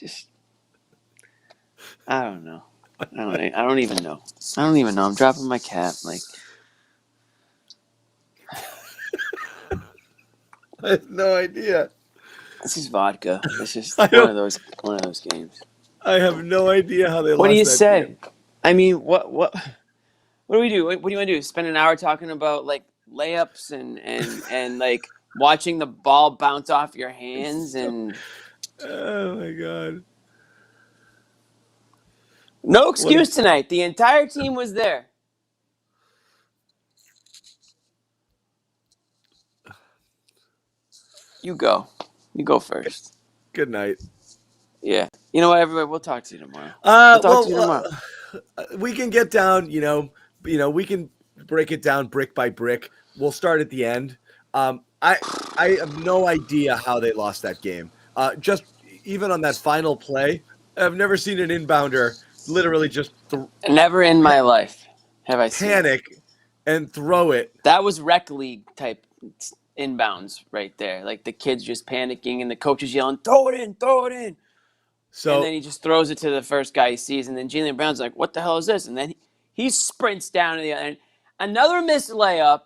just I don't know. I don't even know. I'm dropping my cap. Like I have no idea. this is vodka. It's just I one of don't- those games. I have no idea how they What lost do you that say? game. I mean, what do we do? What do you want to do? Spend an hour talking about like layups and like watching the ball bounce off your hands and Oh my god. no excuse tonight. The entire team was there. You go. You go first. Good night. Yeah. You know what, everybody? We'll talk to you tomorrow. We'll talk to you tomorrow. We can get down, we can break it down brick by brick. We'll start at the end. I have no idea how they lost that game. Just even on that final play, I've never seen an inbounder literally just Never in my life have I seen panic and throw it. that. Was rec league type inbounds right there. Like the kids just panicking and the coaches yelling, "Throw it in, throw it in." So And then he just throws it to the first guy he sees, and then Jalen Brown's like, "What the hell is this?" And then he sprints down to the other end. Another missed layup.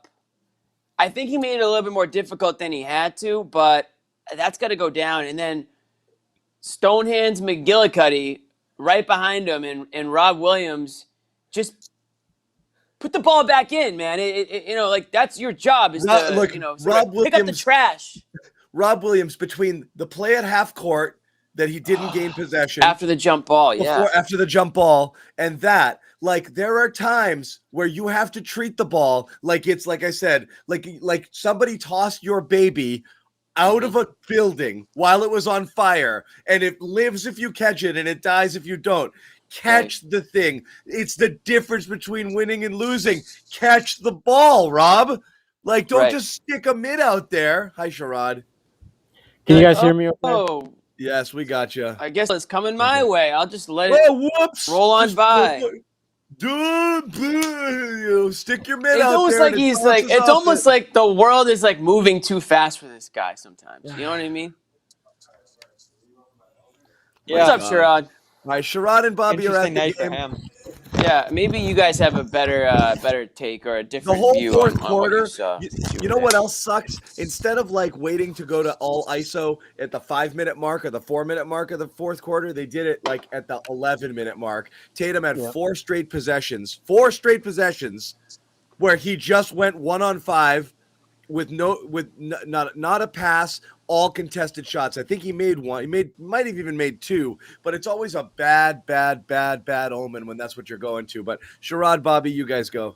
I think he made it a little bit more difficult than he had to, but that's got to go down. And then Stonehands McGillicuddy right behind him, and Rob Williams just put the ball back in, man. Like that's your job is to look, Rob pick up the Williams- trash Rob Williams, between the play at half court that he didn't gain possession after the jump ball, yeah. after the jump ball, and that, like, there are times where you have to treat the ball like it's, like I said, like somebody tossed your baby out of a building while it was on fire, and it lives if you catch it and it dies if you don't. Catch the thing. It's the difference between winning and losing. Catch the ball, Rob. Like, don't just stick a mid out there. Hi, Sherrod. Can you guys hear me? Oh, yes, we got you. I guess it's coming my way. I'll just let Oh, it whoops! roll on by. Dude, stick your mid It's out almost there. like he's like it's almost like the world is like moving too fast for this guy sometimes. You know what I mean? Yeah. What's up, Sherrod? All right, Sherrod and Bobby are at Interesting the night game. for him. Yeah, maybe you guys have a better take or a The different whole view fourth on what quarter. you saw. You know what else sucks? Instead of like waiting to go to all ISO at the 5-minute mark or the 4-minute mark of the fourth quarter, they did it like at the 11-minute mark. Tatum had 4 straight possessions where he just went 1-on-5 with not a pass, all contested shots. I think he made one. Might have even made 2, but it's always a bad omen when that's what you're going to. But Sherrod, Bobby, you guys go.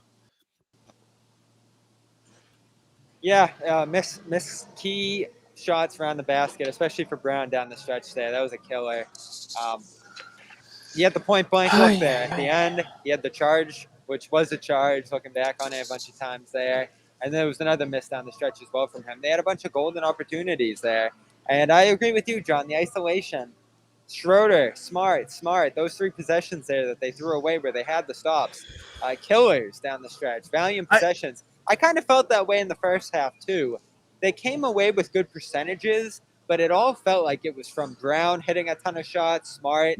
Yeah, miss key shots around the basket, especially for Brown down the stretch there. That was a killer. He had the point blank look there at the end. He had the charge, which was a charge, looking back on it a bunch of times there. And there was another miss down the stretch as well from him. They had a bunch of golden opportunities there. And I agree with you, John. The isolation, Schroeder, smart. Those 3 possessions there that they threw away where they had the stops. Killers down the stretch, valiant possessions. I kind of felt that way in the first half too. They came away with good percentages, but it all felt like it was from Brown hitting a ton of shots, Smart,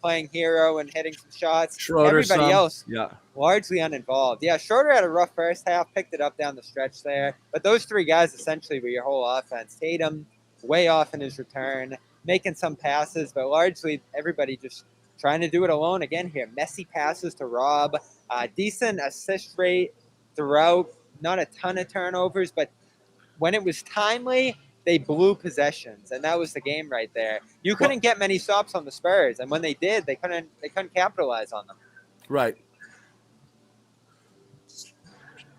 playing hero and hitting some shots. Schroeder, everybody else, yeah, largely uninvolved. Yeah, Schroeder had a rough first half, picked it up down the stretch there. But those 3 guys essentially were your whole offense. Tatum, way off in his return, making some passes, but largely everybody just trying to do it alone again here. Messy passes to Rob, decent assist rate throughout, not a ton of turnovers, but when it was timely, they blew possessions, and that was the game right there. You couldn't get many stops on the Spurs, and when they did, they couldn't capitalize on them. Right.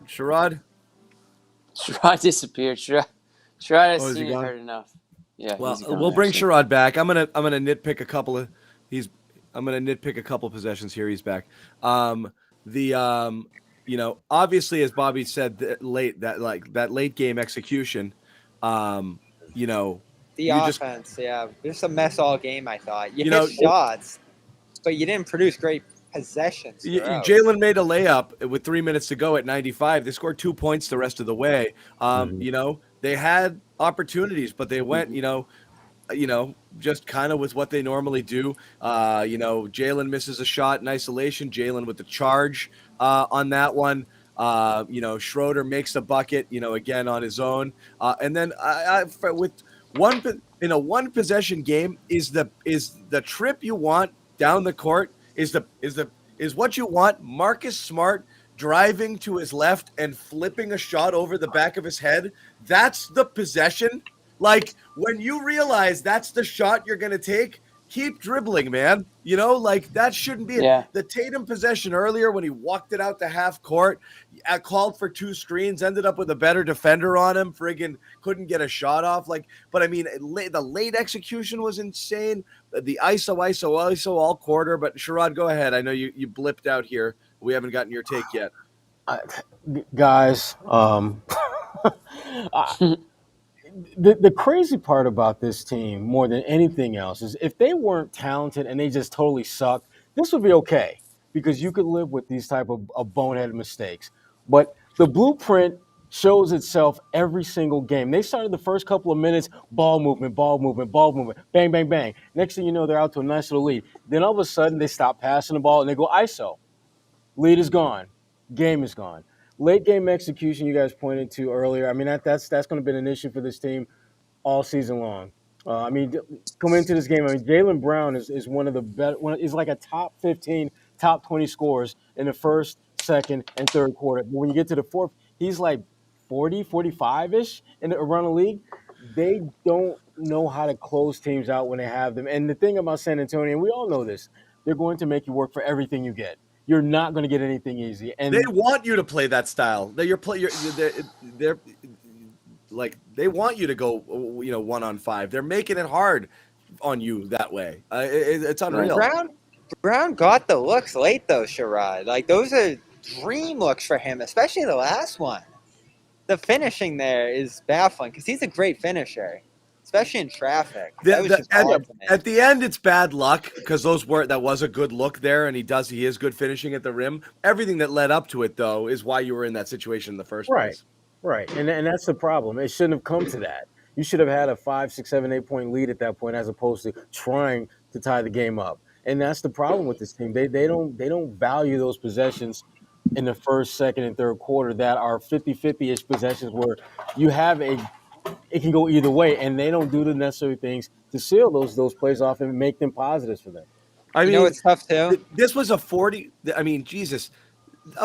Sherrod disappeared. Sherrod has seen it, heard enough. Yeah. Well, we'll bring Sherrod back. I'm gonna nitpick a couple of possessions here. He's back. Obviously, as Bobby said, that late game execution, the offense, just a mess all game. I thought you hit shots, but you didn't produce great possessions. Jalen made a layup with 3 minutes to go at 95. They scored 2 points the rest of the way. They had opportunities, but they went, just kind of with what they normally do. Jalen misses a shot in isolation. Jalen with the charge on that one. Schroeder makes a bucket, again on his own. And then with in a one possession game is the trip you want down the court is what you want. Marcus Smart driving to his left and flipping a shot over the back of his head. That's the possession. Like when you realize that's the shot you're going to take, keep dribbling, man. That shouldn't be it. The Tatum possession earlier when he walked it out to half court, called for 2 screens, ended up with a better defender on him, friggin' couldn't get a shot off. But I mean, the late execution was insane. The ISO all quarter. But Sherrod, go ahead. I know you blipped out here. We haven't gotten your take yet. Guys, the crazy part about this team more than anything else is if they weren't talented and they just totally sucked, this would be okay because you could live with these type of boneheaded mistakes. But the blueprint shows itself every single game. They started the first couple of minutes, ball movement, bang, bang, bang. Next thing you know, they're out to a nice little lead. Then all of a sudden, they stop passing the ball and they go ISO. Lead is gone. Game is gone. Late game execution, you guys pointed to earlier. I mean, that's going to be an issue for this team all season long. Coming into this game, Jalen Brown is one of the better. Is like a top 15, top 20 scores in the first, second, and third quarter. But when you get to the fourth, he's like 40, 45-ish around the league. They don't know how to close teams out when they have them. And the thing about San Antonio, and we all know this, they're going to make you work for everything you get. You're not going to get anything easy, and they want you to play that style. They want you to go, 1-on-5. They're making it hard on you that way. It's unreal. Brown got the looks late though, Sherrod. Like those are dream looks for him, especially the last one. The finishing there is baffling because he's a great finisher. Especially in traffic. At the end, it's bad luck because that was a good look there, and he is good finishing at the rim. Everything that led up to it, though, is why you were in that situation in the first place. Right, and that's the problem. It shouldn't have come to that. You should have had a 5, 6, 7, 8 point lead at that point, as opposed to trying to tie the game up. And that's the problem with this team. They don't value those possessions in the first, second, and third quarter that are 50-50-ish possessions where you have it can go either way, and they don't do the necessary things to seal those plays off and make them positives for them. I mean, it's tough too. This was a 40. I mean, Jesus,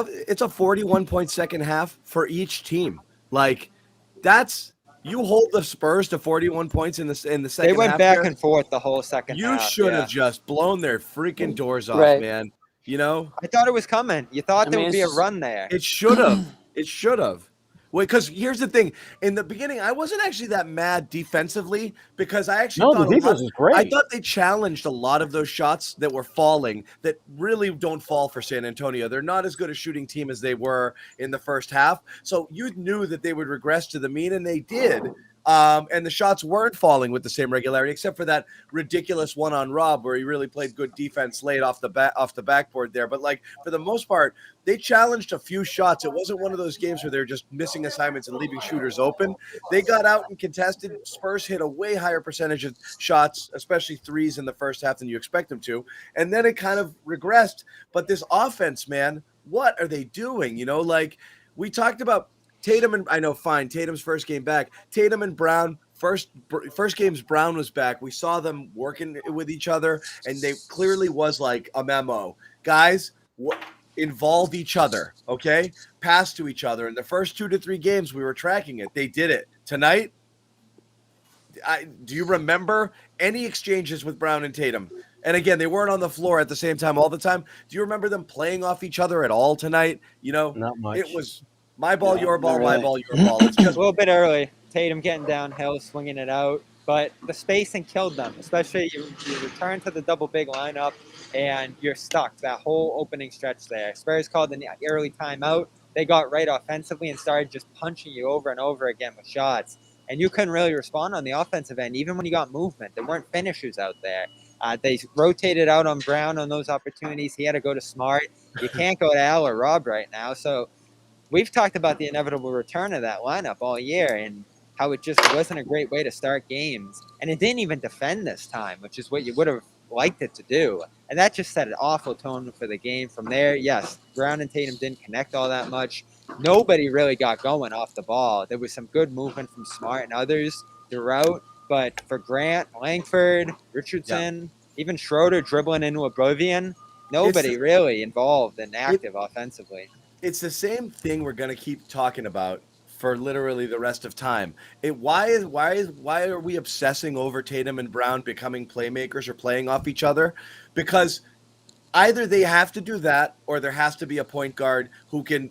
it's a 41-point second half for each team. You hold the Spurs to 41 points in the second half. They went back and forth the whole second half. You should have just blown their freaking doors off, man. I thought it was coming. You thought there would be a run there. It should have. It should have. Well, because here's the thing. In the beginning, I wasn't actually that mad defensively because I actually thought the defense was great. I thought they challenged a lot of those shots that were falling that really don't fall for San Antonio. They're not as good a shooting team as they were in the first half. So you knew that they would regress to the mean, and they did. And the shots weren't falling with the same regularity, except for that ridiculous one on Rob where he really played good defense late off the backboard there. But for the most part, they challenged a few shots. It wasn't one of those games where they're just missing assignments and leaving shooters open. They got out and contested. Spurs hit a way higher percentage of shots, especially threes in the first half than you expect them to. And then it kind of regressed. But this offense, man, what are they doing? We talked about Tatum and Tatum's first game back. Tatum and Brown, first games Brown was back. We saw them working with each other, and they clearly was like a memo. Guys, involve each other, okay? Pass to each other. In the first 2 to 3 games, we were tracking it. They did it. Tonight, do you remember any exchanges with Brown and Tatum? And again, they weren't on the floor at the same time all the time. Do you remember them playing off each other at all tonight? Not much. It was my ball, your ball, my ball, your ball. It's just a little bit early. Tatum getting downhill, swinging it out. But the spacing killed them, especially you return to the double big lineup, and you're stuck that whole opening stretch there. Spurs called an early timeout. They got right offensively and started just punching you over and over again with shots. And you couldn't really respond on the offensive end, even when you got movement. There weren't finishers out there. They rotated out on Brown on those opportunities. He had to go to Smart. You can't go to Al or Rob right now. So we've talked about the inevitable return of that lineup all year, and how it just wasn't a great way to start games. And it didn't even defend this time, which is what you would have liked it to do. And that just set an awful tone for the game. From there, yes, Brown and Tatum didn't connect all that much. Nobody really got going off the ball. There was some good movement from Smart and others throughout. But for Grant, Langford, Richardson, even Schroeder dribbling into oblivion, nobody really involved and active offensively. It's the same thing we're going to keep talking about for literally the rest of time. Why are we obsessing over Tatum and Brown becoming playmakers or playing off each other? Because either they have to do that or there has to be a point guard who can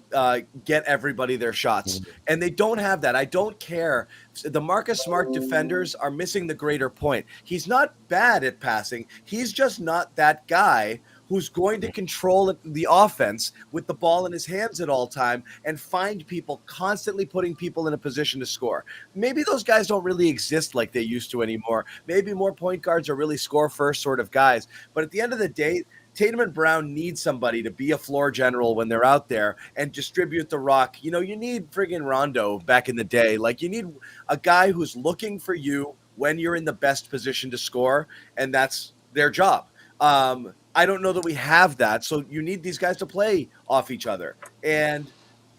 get everybody their shots. And they don't have that. I don't care. The Marcus Smart defenders are missing the greater point. He's not bad at passing. He's just not that guy who's going to control the offense with the ball in his hands at all time and find people, constantly putting people in a position to score. Maybe those guys don't really exist like they used to anymore. Maybe more point guards are really score first sort of guys. But at the end of the day, Tatum and Brown need somebody to be a floor general when they're out there and distribute the rock. You know, you need friggin' Rondo back in the day. Like, you need a guy who's looking for you when you're in the best position to score, and that's their job. I don't know that we have that, so you need these guys to play off each other, and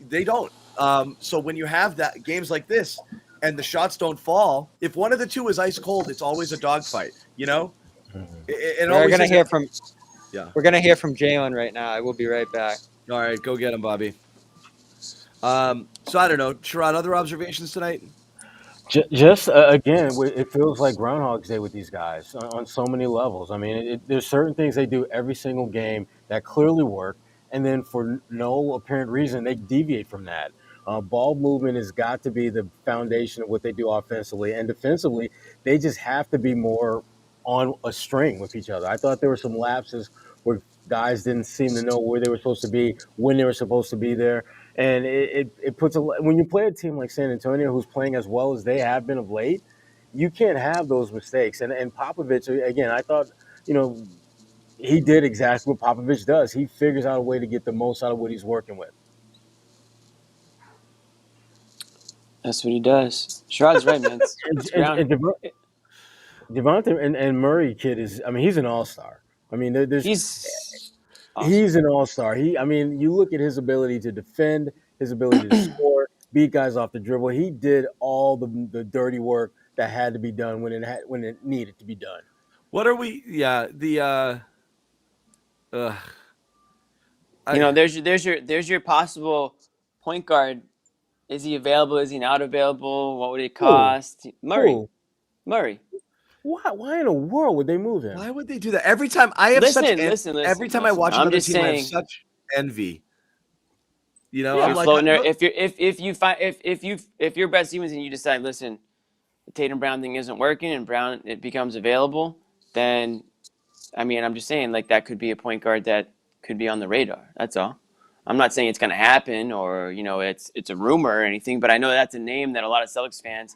they don't. So when you have that games like this and the shots don't fall, if one of the two is ice cold, it's always a dogfight. You know, We're gonna hear from Jalen right now. I will be right back. All right, go get him, Bobby. So I don't know, Sherrod, other observations tonight? Just again, it feels like Groundhog's Day with these guys on so many levels. I mean, there's certain things they do every single game that clearly work, and then for no apparent reason, they deviate from that. Ball movement has got to be the foundation of what they do offensively, and defensively, they just have to be more on a string with each other. I thought there were some lapses where guys didn't seem to know where they were supposed to be, when they were supposed to be there. And it puts when you play a team like San Antonio who's playing as well as they have been of late, you can't have those mistakes. And Popovich, again, I thought, he did exactly what Popovich does. He figures out a way to get the most out of what he's working with. That's what he does. Sherrod's right, man. Devontae and Murray kid he's an all-star. I mean, he's an all-star. You look at his ability to defend, his ability to score, beat guys off the dribble. He did all the dirty work that had to be done when it needed to be done. What are we? Yeah, there's your possible point guard. Is he available? Is he not available? What would it cost? Murray. Why in the world would they move him? Why would they do that? Every time I have every time I watch another team, I have such envy. You know, I'm like, if you're Brad Stevens and you decide, listen, the Tatum Brown thing isn't working and Brown it becomes available, then I'm just saying like that could be a point guard that could be on the radar. That's all. I'm not saying it's going to happen or it's a rumor or anything, but I know that's a name that a lot of Celtics fans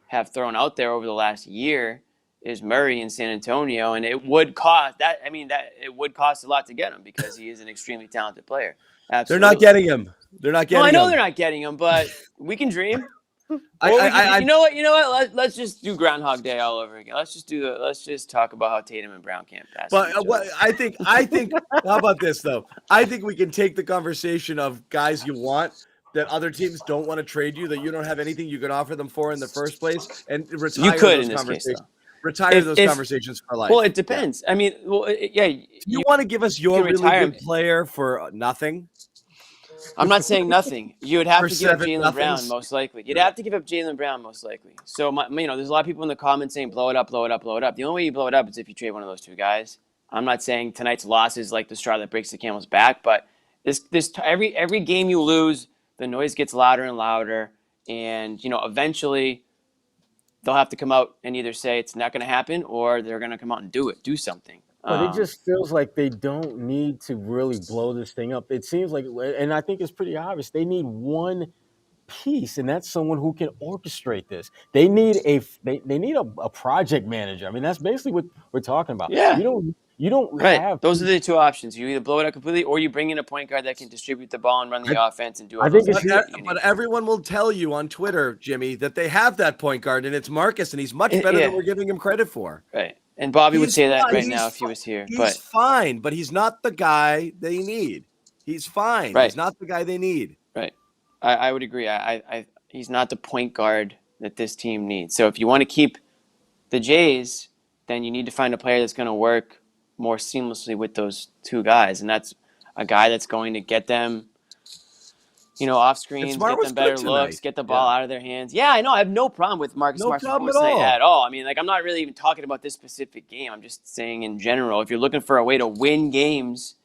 have thrown out there over the last year is Murray in San Antonio, and it would cost it would cost a lot to get him because he is an extremely talented player. Absolutely. They're not getting him. I know they're not getting him, but we can dream. You know what? Let's just do Groundhog Day all over again. Let's just talk about how Tatum and Brown can't pass. But I think. How about this though? I think we can take the conversation of guys you want that other teams don't want to trade you, that you don't have anything you can offer them for in the first place, and retire those conversations. Retire those conversations for life. Well, it depends. Yeah. You want to give us your really good player for nothing? I'm not saying nothing. You would have to give up Jalen Brown most likely. You'd have to give up Jalen Brown most likely. So, there's a lot of people in the comments saying blow it up, blow it up, blow it up. The only way you blow it up is if you trade one of those two guys. I'm not saying tonight's loss is like the straw that breaks the camel's back, but every game you lose, the noise gets louder and louder, and eventually they'll have to come out and either say it's not going to happen or they're going to come out and do something. But it just feels like they don't need to really blow this thing up. It seems like, and I think it's pretty obvious, they need one piece, and that's someone who can orchestrate this. They need a project manager. I mean, that's basically what we're talking about. Yeah. You don't Right. have. Those are the two options. You either blow it out completely, or you bring in a point guard that can distribute the ball and run the I, offense and do all I those think things it's that you But need. everyone will tell you on Twitter, Jimmy, that they have that point guard, and it's Marcus, and he's much better than Yeah. we're giving him credit for. Right. And Bobby would He's say that fine. right now if he was here. He's But fine, but he's not the guy they need. He's fine. right. He's not the guy they need. Right. I would agree. He's not the point guard that this team needs. So if you want to keep the Jays, then you need to find a player that's going to work more seamlessly with those two guys, and that's a guy that's going to get them, off screens, Smart get was them better good looks, tonight. get the ball out of their hands. Yeah, I know. I have no problem with Marcus No Smart's problem performance at tonight all. at all. I mean, I'm not really even talking about this specific game. I'm just saying in general, if you're looking for a way to win games,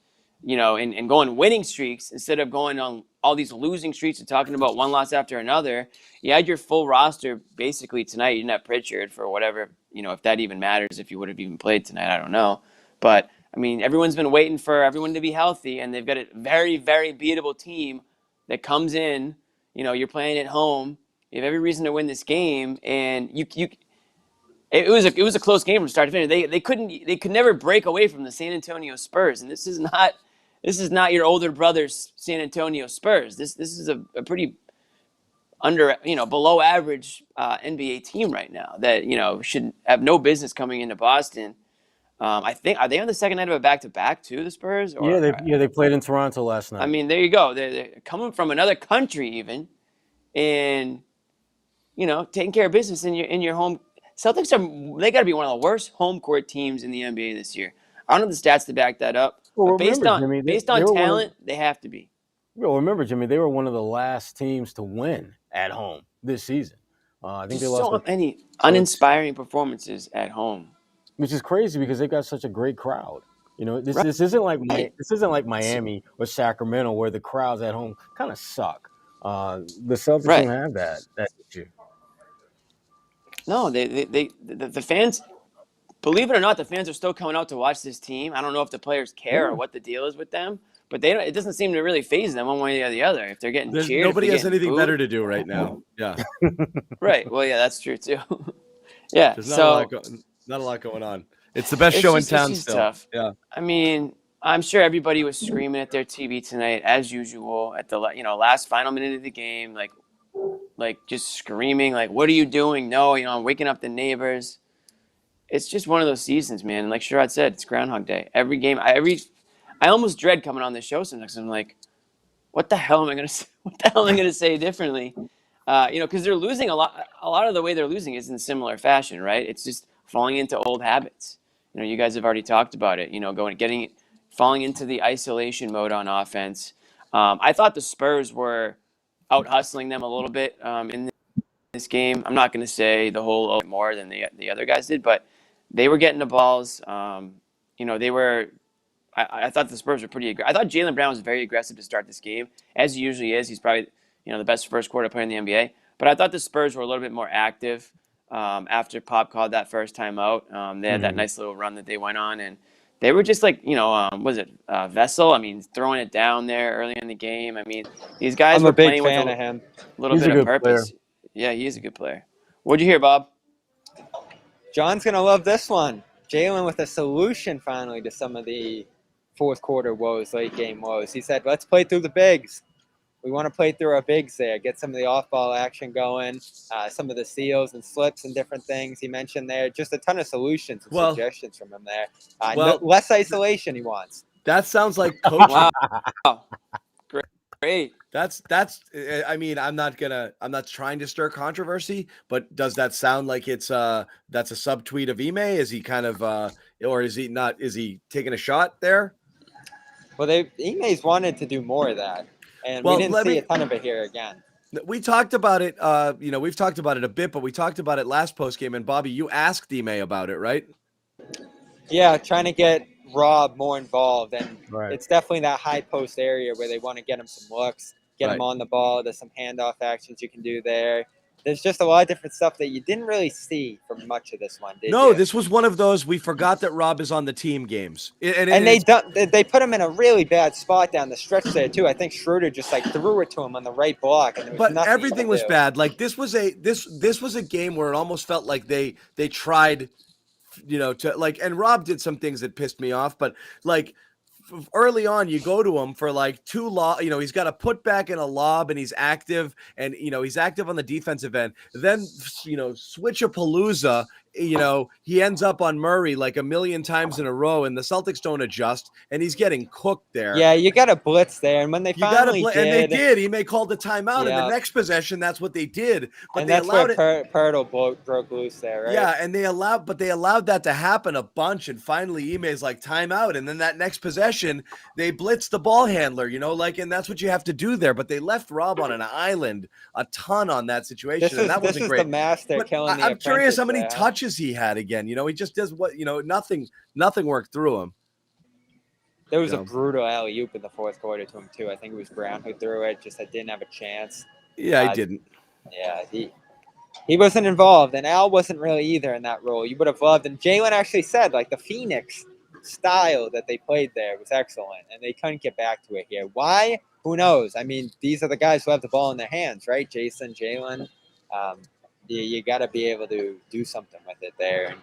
and go on winning streaks instead of going on all these losing streaks and talking about one loss after another. You had your full roster basically tonight. You didn't have Pritchard for whatever, if that even matters, if you would have even played tonight, I don't know. But, I mean, everyone's been waiting for everyone to be healthy, and they've got a very, very beatable team that comes in. You're playing at home. You have every reason to win this game, and it was a close game from start to finish. They could never break away from the San Antonio Spurs, and this is not your older brother's San Antonio Spurs. This is a pretty below average NBA team right now that should have no business coming into Boston. I think, are they on the second night of a back-to-back too, the Spurs? Or They played in Toronto last night. I mean, there you go. They're coming from another country even, and taking care of business in your home. Celtics they got to be one of the worst home court teams in the NBA this year. I don't have the stats to back that up, Well, but based remember, on Jimmy, based they on were one of- talent, they have to be. Well, remember, Jimmy, they were one of the last teams to win at home this season. I think they lost, So many uninspiring performances at home. which is crazy because they got such a great crowd. This Right. this isn't like Miami or Sacramento where the crowds at home kind of suck. The Celtics Right. don't have that issue. No, the fans. Believe it or not, the fans are still coming out to watch this team. I don't know if the players care or what the deal is with them, but it doesn't seem to really faze them one way or the other. If they're getting cheered, Nobody if they're has getting anything booed. better to do right now. Yeah. Right. Well, yeah, that's true too. Yeah. There's So not a lot going on. It's the best show in town it's still. tough. Yeah. I mean, I'm sure everybody was screaming at their TV tonight as usual at the last final minute of the game, like just screaming, like, "What are you doing?" No, I'm waking up the neighbors. It's just one of those seasons, man. Like Sherrod said, it's Groundhog Day. Every game, I almost dread coming on this show sometimes. I'm like, what the hell am I gonna say differently? Because they're losing a lot. A lot of the way they're losing is in similar fashion, right? It's just falling into old habits. You guys have already talked about it. Falling into the isolation mode on offense. I thought the Spurs were out hustling them a little bit in this game. I'm not going to say the whole more than the other guys did, but they were getting the balls. They were. I thought the Spurs were pretty aggressive. I thought Jalen Brown was very aggressive to start this game, as he usually is. He's probably the best first quarter player in the NBA. But I thought the Spurs were a little bit more active after Pop called that first time out. They had that nice little run that they went on, and they were just like, was it Vessel? I mean, throwing it down there early in the game. I mean, these guys I'm were a big playing fan with of him. little He's bit a of good purpose. Yeah, he is a good player. What'd you hear, Bob? John's gonna love this one. Jalen with a solution finally to some of the fourth quarter woes, late game woes. He said, "Let's play through the bigs. We want to play through our bigs there, get some of the off-ball action going, some of the steals and slips and different things." He mentioned there just a ton of solutions and suggestions from him there. Less isolation he wants. That sounds like coaching. Wow, great. That's. I mean, I'm not trying to stir controversy, but does that sound like that's a subtweet of Ime? Is he kind of, or is he not? Is he taking a shot there? Well, Ime's wanted to do more of that, and we didn't see a ton of it here again. We talked about it. We've talked about it a bit, but we talked about it last postgame. And Bobby, you asked Ime about it, right? Yeah, trying to get Rob more involved, and Right. it's definitely that high post area where they want to get him some looks, get him on the ball. There's some handoff actions you can do there. there's just a lot of different stuff that you didn't really see from much of this one, did No, you? this was one of those we forgot that Rob is on the team games. And they put him in a really bad spot down the stretch there too. I think Schroeder just like threw it to him on the right block, and there was but nothing. everything was bad. Like this was a game where it almost felt like they tried, to like, and Rob did some things that pissed me off, but like early on, you go to him for like two he's got a putback and a lob, and he's active, and he's active on the defensive end. Then switch a palooza. He ends up on Murray like a million times in a row, and the Celtics don't adjust, and he's getting cooked there. Yeah, you got a blitz there, and when they finally did, and they did. He may call the timeout in the next possession. That's what they did, but and they that's allowed where it. Pirtle broke loose there, right? Yeah, and they allowed that to happen a bunch, and finally Ime's like timeout, and then that next possession they blitzed the ball handler, and that's what you have to do there. But they left Rob on an island a ton on that situation, and that wasn't great. The master killing. I'm curious how many touches he had again. He just does nothing worked through him. There was a brutal alley-oop in the fourth quarter to him too. I think it was Brown who threw it. Just I didn't have a chance. Yeah, he didn't. Yeah, he wasn't involved, and Al wasn't really either in that role. You would have loved, and Jalen actually said like the Phoenix style that they played there was excellent, and they couldn't get back to it here. Why? Who knows? I mean, these are the guys who have the ball in their hands, right? Jason, Jalen. You got to be able to do something with it there and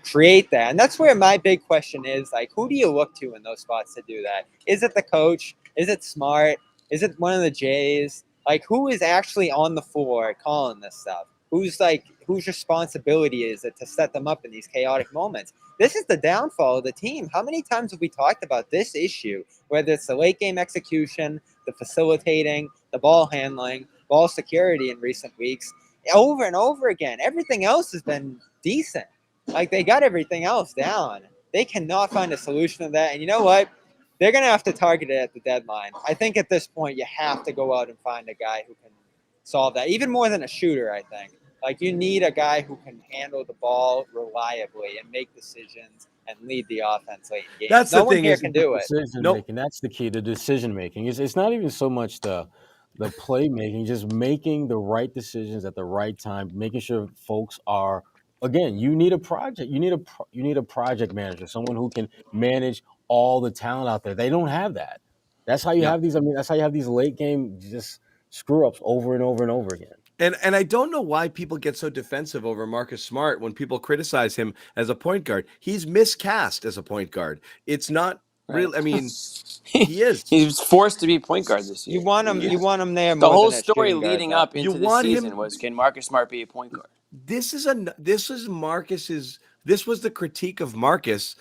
create that. And that's where my big question is, like, who do you look to in those spots to do that? Is it the coach? Is it Smart? Is it one of the Jays? Like, who is actually on the floor calling this stuff? Whose responsibility is it to set them up in these chaotic moments? This is the downfall of the team. How many times have we talked about this issue, whether it's the late game execution, the facilitating, the ball handling, ball security in recent weeks? Over and over again. Everything else has been decent. Like, they got everything else down. They cannot find a solution to that. And you know what? They're going to have to target it at the deadline. I think at this point, you have to go out and find a guy who can solve that, even more than a shooter, I think. Like, you need a guy who can handle the ball reliably and make decisions and lead the offense late in games. That's the thing, here can do it. Making. That's the key to decision making. It's not even so much the playmaking, just making the right decisions at the right time, making sure folks are. Again, you need a project. You need a project manager, someone who can manage all the talent out there. They don't have that. That's how you have these. I mean, that's how you have these late game just screw ups over and over and over again. And I don't know why people get so defensive over Marcus Smart when people criticize him as a point guard. He's miscast as a point guard. It's not real. I mean, he is. He's forced to be point guard this year. You want him there. The more whole than story leading up into the season was, can Marcus Smart be a point guard? This was the critique of Marcus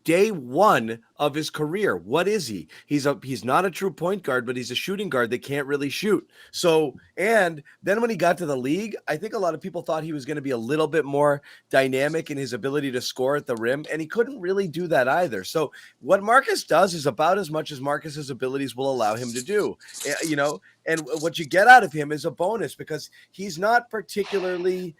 day one of his career. What is he? He's not a true point guard, but he's a shooting guard that can't really shoot. So, and then when he got to the league, I think a lot of people thought he was going to be a little bit more dynamic in his ability to score at the rim, and he couldn't really do that either. So what Marcus does is about as much as Marcus's abilities will allow him to do, and what you get out of him is a bonus because he's not particularly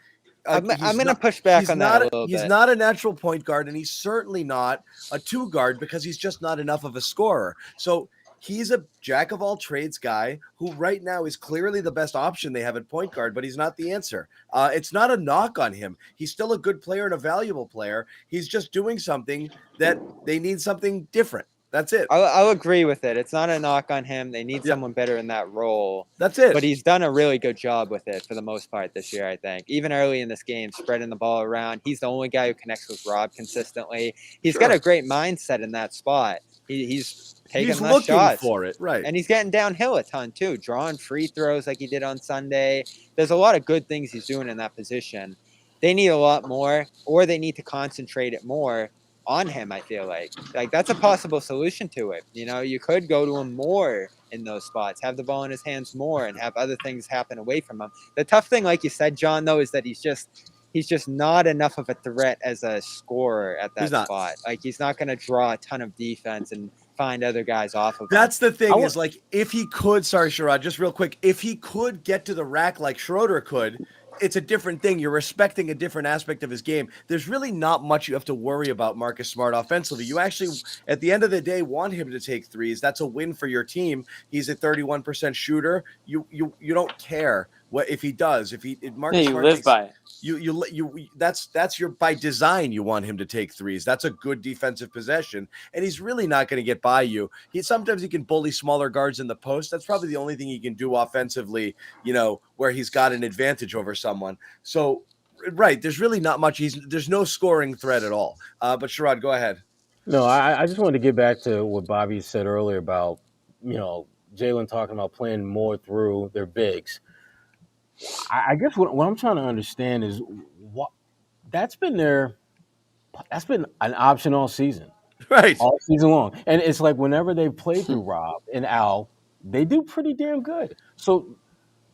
I'm going to push back on that a little bit. He's not a natural point guard, and he's certainly not a two guard because he's just not enough of a scorer. So he's a jack of all trades guy who right now is clearly the best option they have at point guard, but he's not the answer. It's not a knock on him. He's still a good player and a valuable player. He's just doing something that they need something different. That's it. I'll agree with it. It's not a knock on him. They need someone better in that role. That's it. But he's done a really good job with it for the most part this year, I think. Even early in this game, spreading the ball around. He's the only guy who connects with Rob consistently. He's got a great mindset in that spot. He's taking less shots for it, right? And he's getting downhill a ton too, drawing free throws like he did on Sunday. There's a lot of good things he's doing in that position. They need a lot more, or they need to concentrate it more on him. I feel like that's a possible solution to it. You could go to him more in those spots, have the ball in his hands more, and have other things happen away from him. The tough thing, like you said, John, though, is that he's just not enough of a threat as a scorer at that spot. Like, he's not going to draw a ton of defense and find other guys off of That's him. the thing if he could, sorry, Sherrod, just real quick, if he could get to the rack like Schroeder could, it's a different thing. You're respecting a different aspect of his game. There's really not much you have to worry about Marcus Smart offensively. You actually, at the end of the day, want him to take threes. That's a win for your team. He's a 31% shooter. You don't care what if he does. If Marcus you Smart live takes, by it. that's your by design. You want him to take threes. That's a good defensive possession, and he's really not going to get by you. Sometimes he can bully smaller guards in the post. That's probably the only thing he can do offensively. Where he's got an advantage over someone. So, right, there's really not much. There's no scoring threat at all. But Sherrod, go ahead. No, I just wanted to get back to what Bobby said earlier about, Jalen talking about playing more through their bigs. I guess what I'm trying to understand is what that's been an option all season. Right. All season long. And it's like whenever they play through Rob and Al, they do pretty damn good. So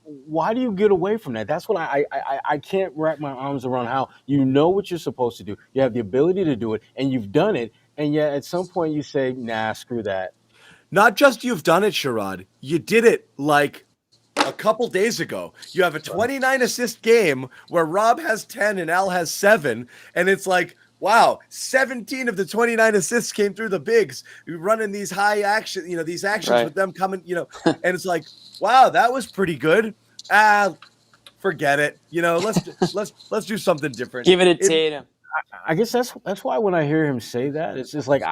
why do you get away from that? That's what I can't wrap my arms around, how you know what you're supposed to do. You have the ability to do it, and you've done it. And yet at some point you say, nah, screw that. Not just you've done it, Sherrod. You did it like a couple days ago. You have a 29 assist game where Rob has 10 and Al has 7. And it's like, wow, 17 of the 29 assists came through the bigs. You're running these high action, these actions Right. with them coming, and it's like, wow, that was pretty good. Forget it. Let's do something different. Give it a Tatum. I guess that's why when I hear him say that, it's just like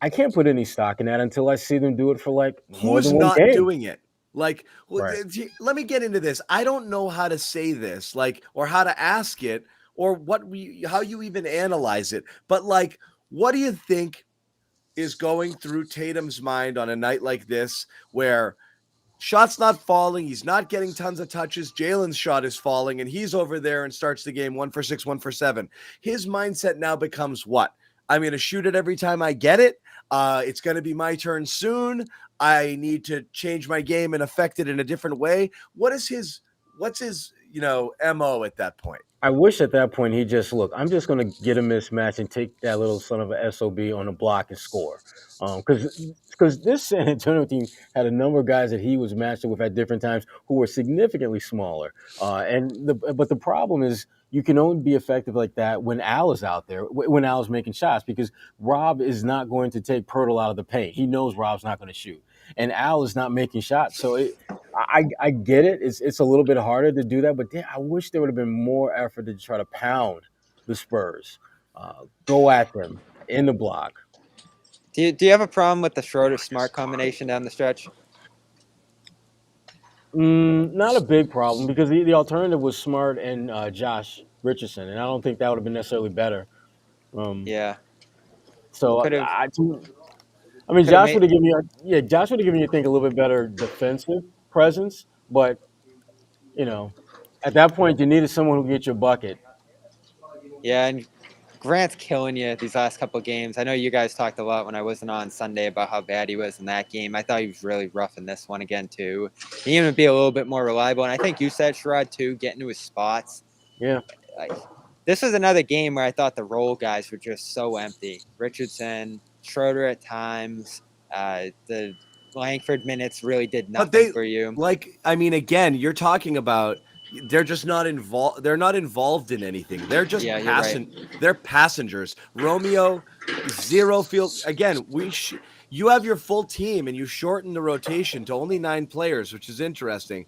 I can't put any stock in that until I see them do it for like more Who's than one not game. doing it? Like, Right. let me get into this. I don't know how to say this, or how to ask it, or how you even analyze it. But like, what do you think is going through Tatum's mind on a night like this, where shots not falling, he's not getting tons of touches, Jalen's shot is falling, and he's over there and starts the game 1 for 6, 1 for 7. His mindset now becomes what? I'm going to shoot it every time I get it. It's going to be my turn soon. I need to change my game and affect it in a different way. What's his MO at that point? I wish at that point he just look. I'm just going to get a mismatch and take that little son of a SOB on the block and score. Because this San Antonio team had a number of guys that he was matched with at different times who were significantly smaller. But the problem is you can only be effective like that when Al is out there, when Al is making shots, because Rob is not going to take Pirtle out of the paint. He knows Rob's not going to shoot, and Al is not making shots. So I get it. It's a little bit harder to do that, but I wish there would have been more effort to try to pound the Spurs, go at them in the block. Do you have a problem with the Schroeder Smart combination down the stretch? Not a big problem, because the alternative was Smart and Josh Richardson, and I don't think that would have been necessarily better. Yeah. So Could've- I mean, could've Josh made- would have given you, Josh would have given you, I think, a little bit better defensive presence, but at that point, you needed someone who could get your bucket. Yeah, and Grant's killing you these last couple of games. I know you guys talked a lot when I wasn't on Sunday about how bad he was in that game. I thought he was really rough in this one again, too. He needed to be a little bit more reliable. And I think you said, Sherrod, too, getting to his spots. Yeah. Like, this was another game where I thought the role guys were just so empty. Richardson, Schroeder at times, the Langford minutes really did nothing for you. Again, you're talking about they're just not involved. They're not involved in anything. They're just They're passengers. Romeo, 0 field. Again, you have your full team and you shorten the rotation to only 9 players, which is interesting.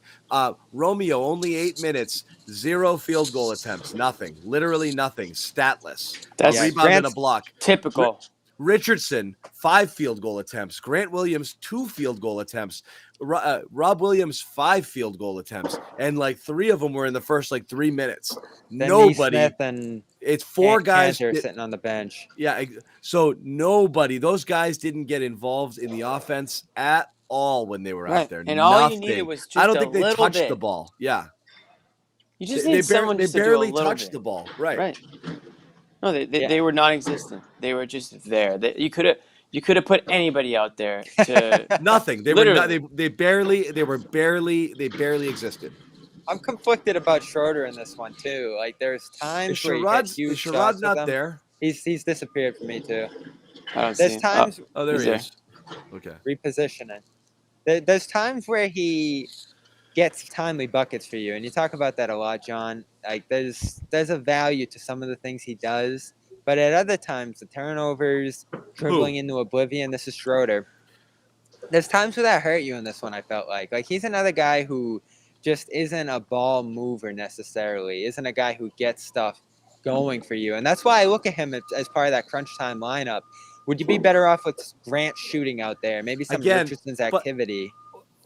Romeo, only 8 minutes, 0 field goal attempts, nothing, literally nothing, statless. That's a rebound and a block. Typical. Richardson, 5 field goal attempts. Grant Williams, 2 field goal attempts. Rob Williams, 5 field goal attempts, and 3 of them were in the first 3 minutes. Then Nobody. Smith and it's 4 guys sitting on the bench. Yeah, so nobody. Those guys didn't get involved in the offense at all when they were out there. And all you needed was just I don't think they touched bit. the ball. Yeah, you just need someone they just barely to do a touched the ball. Right. No, they were non-existent. They were just there. You could have put anybody out there to nothing. They barely existed. I'm conflicted about Schroeder in this one too. There's times where he gets huge shots not with them. there? He's disappeared for me too. I don't There's see times. Oh, there he is. Okay. Repositioning. There's times where he gets timely buckets for you. And you talk about that a lot, John. Like there's a value to some of the things he does, but at other times the turnovers, dribbling into oblivion. This is Schroeder. There's times where that hurt you in this one. I felt like he's another guy who just isn't a ball mover necessarily. Isn't a guy who gets stuff going for you, and that's why I look at him as part of that crunch time lineup. Would you be better off with Grant shooting out there? Maybe some Again, Richardson's but- activity.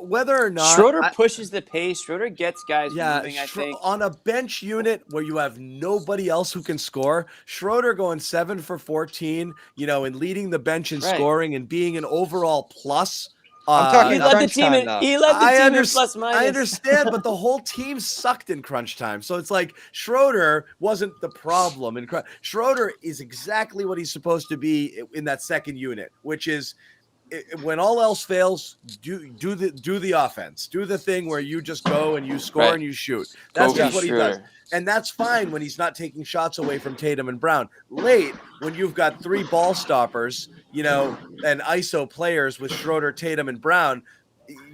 Whether or not Schroeder pushes the pace. Schroeder gets guys yeah, moving, I think. on a bench unit where you have nobody else who can score, Schroeder going 7 for 14, and leading the bench in Right. scoring and being an overall plus. I'm talking He led the crunch team time, in. though. He led the team in plus minus. I understand, but the whole team sucked in crunch time. So it's like Schroeder wasn't the problem. Schroeder is exactly what he's supposed to be in that second unit, which is when all else fails, do the offense. Do the thing where you just go and you score and you shoot. That's just what he does. And that's fine when he's not taking shots away from Tatum and Brown. Late, when you've got 3 ball stoppers, and ISO players with Schroeder, Tatum, and Brown,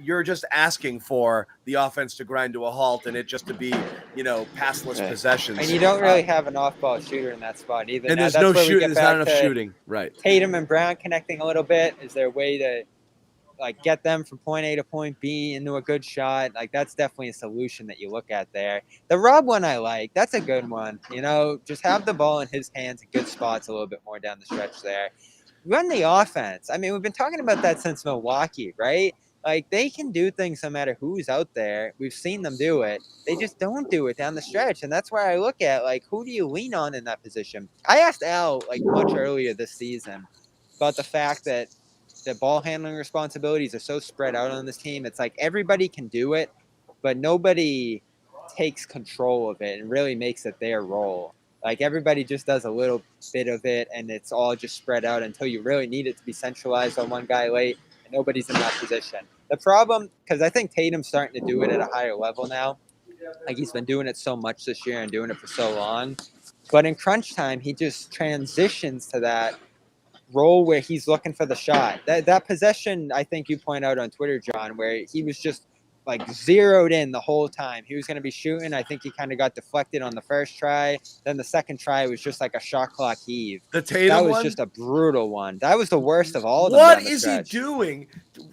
you're just asking for the offense to grind to a halt and it just to be, passless possessions. And you don't really have an off-ball shooter in that spot either. And now, there's no shooting. There's not enough shooting. Right. Tatum and Brown connecting a little bit. Is there a way to get them from point A to point B into a good shot? That's definitely a solution that you look at there. The Rob one I like. That's a good one. Just have the ball in his hands in good spots a little bit more down the stretch there. Run the offense. I mean, we've been talking about that since Milwaukee, right? They can do things no matter who's out there. We've seen them do it. They just don't do it down the stretch. And that's where I look at, who do you lean on in that position? I asked Al, much earlier this season about the fact that the ball handling responsibilities are so spread out on this team. It's everybody can do it, but nobody takes control of it and really makes it their role. Everybody just does a little bit of it, and it's all just spread out until you really need it to be centralized on one guy late, and nobody's in that position. The problem, because I think Tatum's starting to do it at a higher level now. He's been doing it so much this year and doing it for so long. But in crunch time, he just transitions to that role where he's looking for the shot. That possession, I think you point out on Twitter, John, where he was just zeroed in the whole time. He was going to be shooting. I think he kind of got deflected on the first try. Then the second try was just a shot clock heave. The Tatum That was one? just a brutal one. That was the worst of all of them. What is he doing?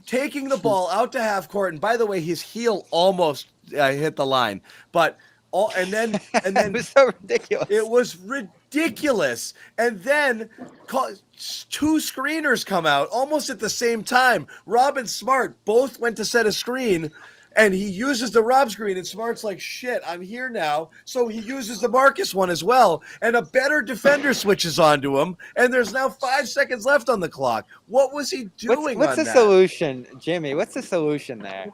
Taking the ball out to half court, and by the way, his heel almost hit the line. But and then it was so ridiculous. It was ridiculous. And then 2 screeners come out almost at the same time. Rob and Smart both went to set a screen, and he uses the Rob screen, and Smart's like, shit, I'm here now. So he uses the Marcus one as well, and a better defender switches onto him, and there's now 5 seconds left on the clock. What was he doing What's the solution, Jimmy? What's the solution there?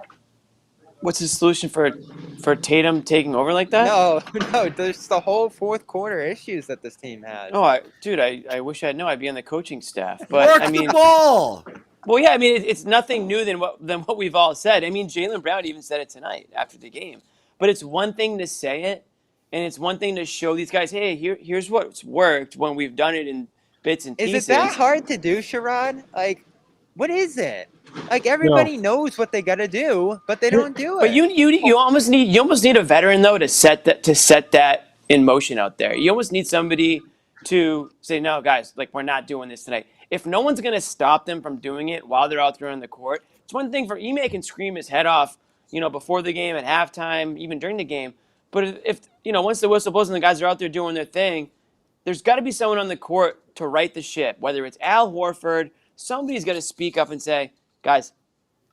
What's the solution for Tatum taking over like that? No, there's the whole fourth quarter issues that this team has. Oh, I wish I'd know. I'd be on the coaching staff. But Work the ball! Well, yeah, I mean, it's nothing new than what we've all said. I mean, Jalen Brown even said it tonight after the game. But it's one thing to say it, and it's one thing to show these guys, hey, here's what's worked when we've done it in bits and pieces. Is it that hard to do, Sherrod? What is it? Everybody knows what they got to do, but they don't do it. But you almost need a veteran though to set that in motion out there. You almost need somebody to say, no, guys, we're not doing this tonight. If no one's going to stop them from doing it while they're out there on the court, it's one thing for Ime can scream his head off, before the game, at halftime, even during the game. But if once the whistle blows and the guys are out there doing their thing, there's got to be someone on the court to right the ship. Whether it's Al Horford, somebody's got to speak up and say, guys,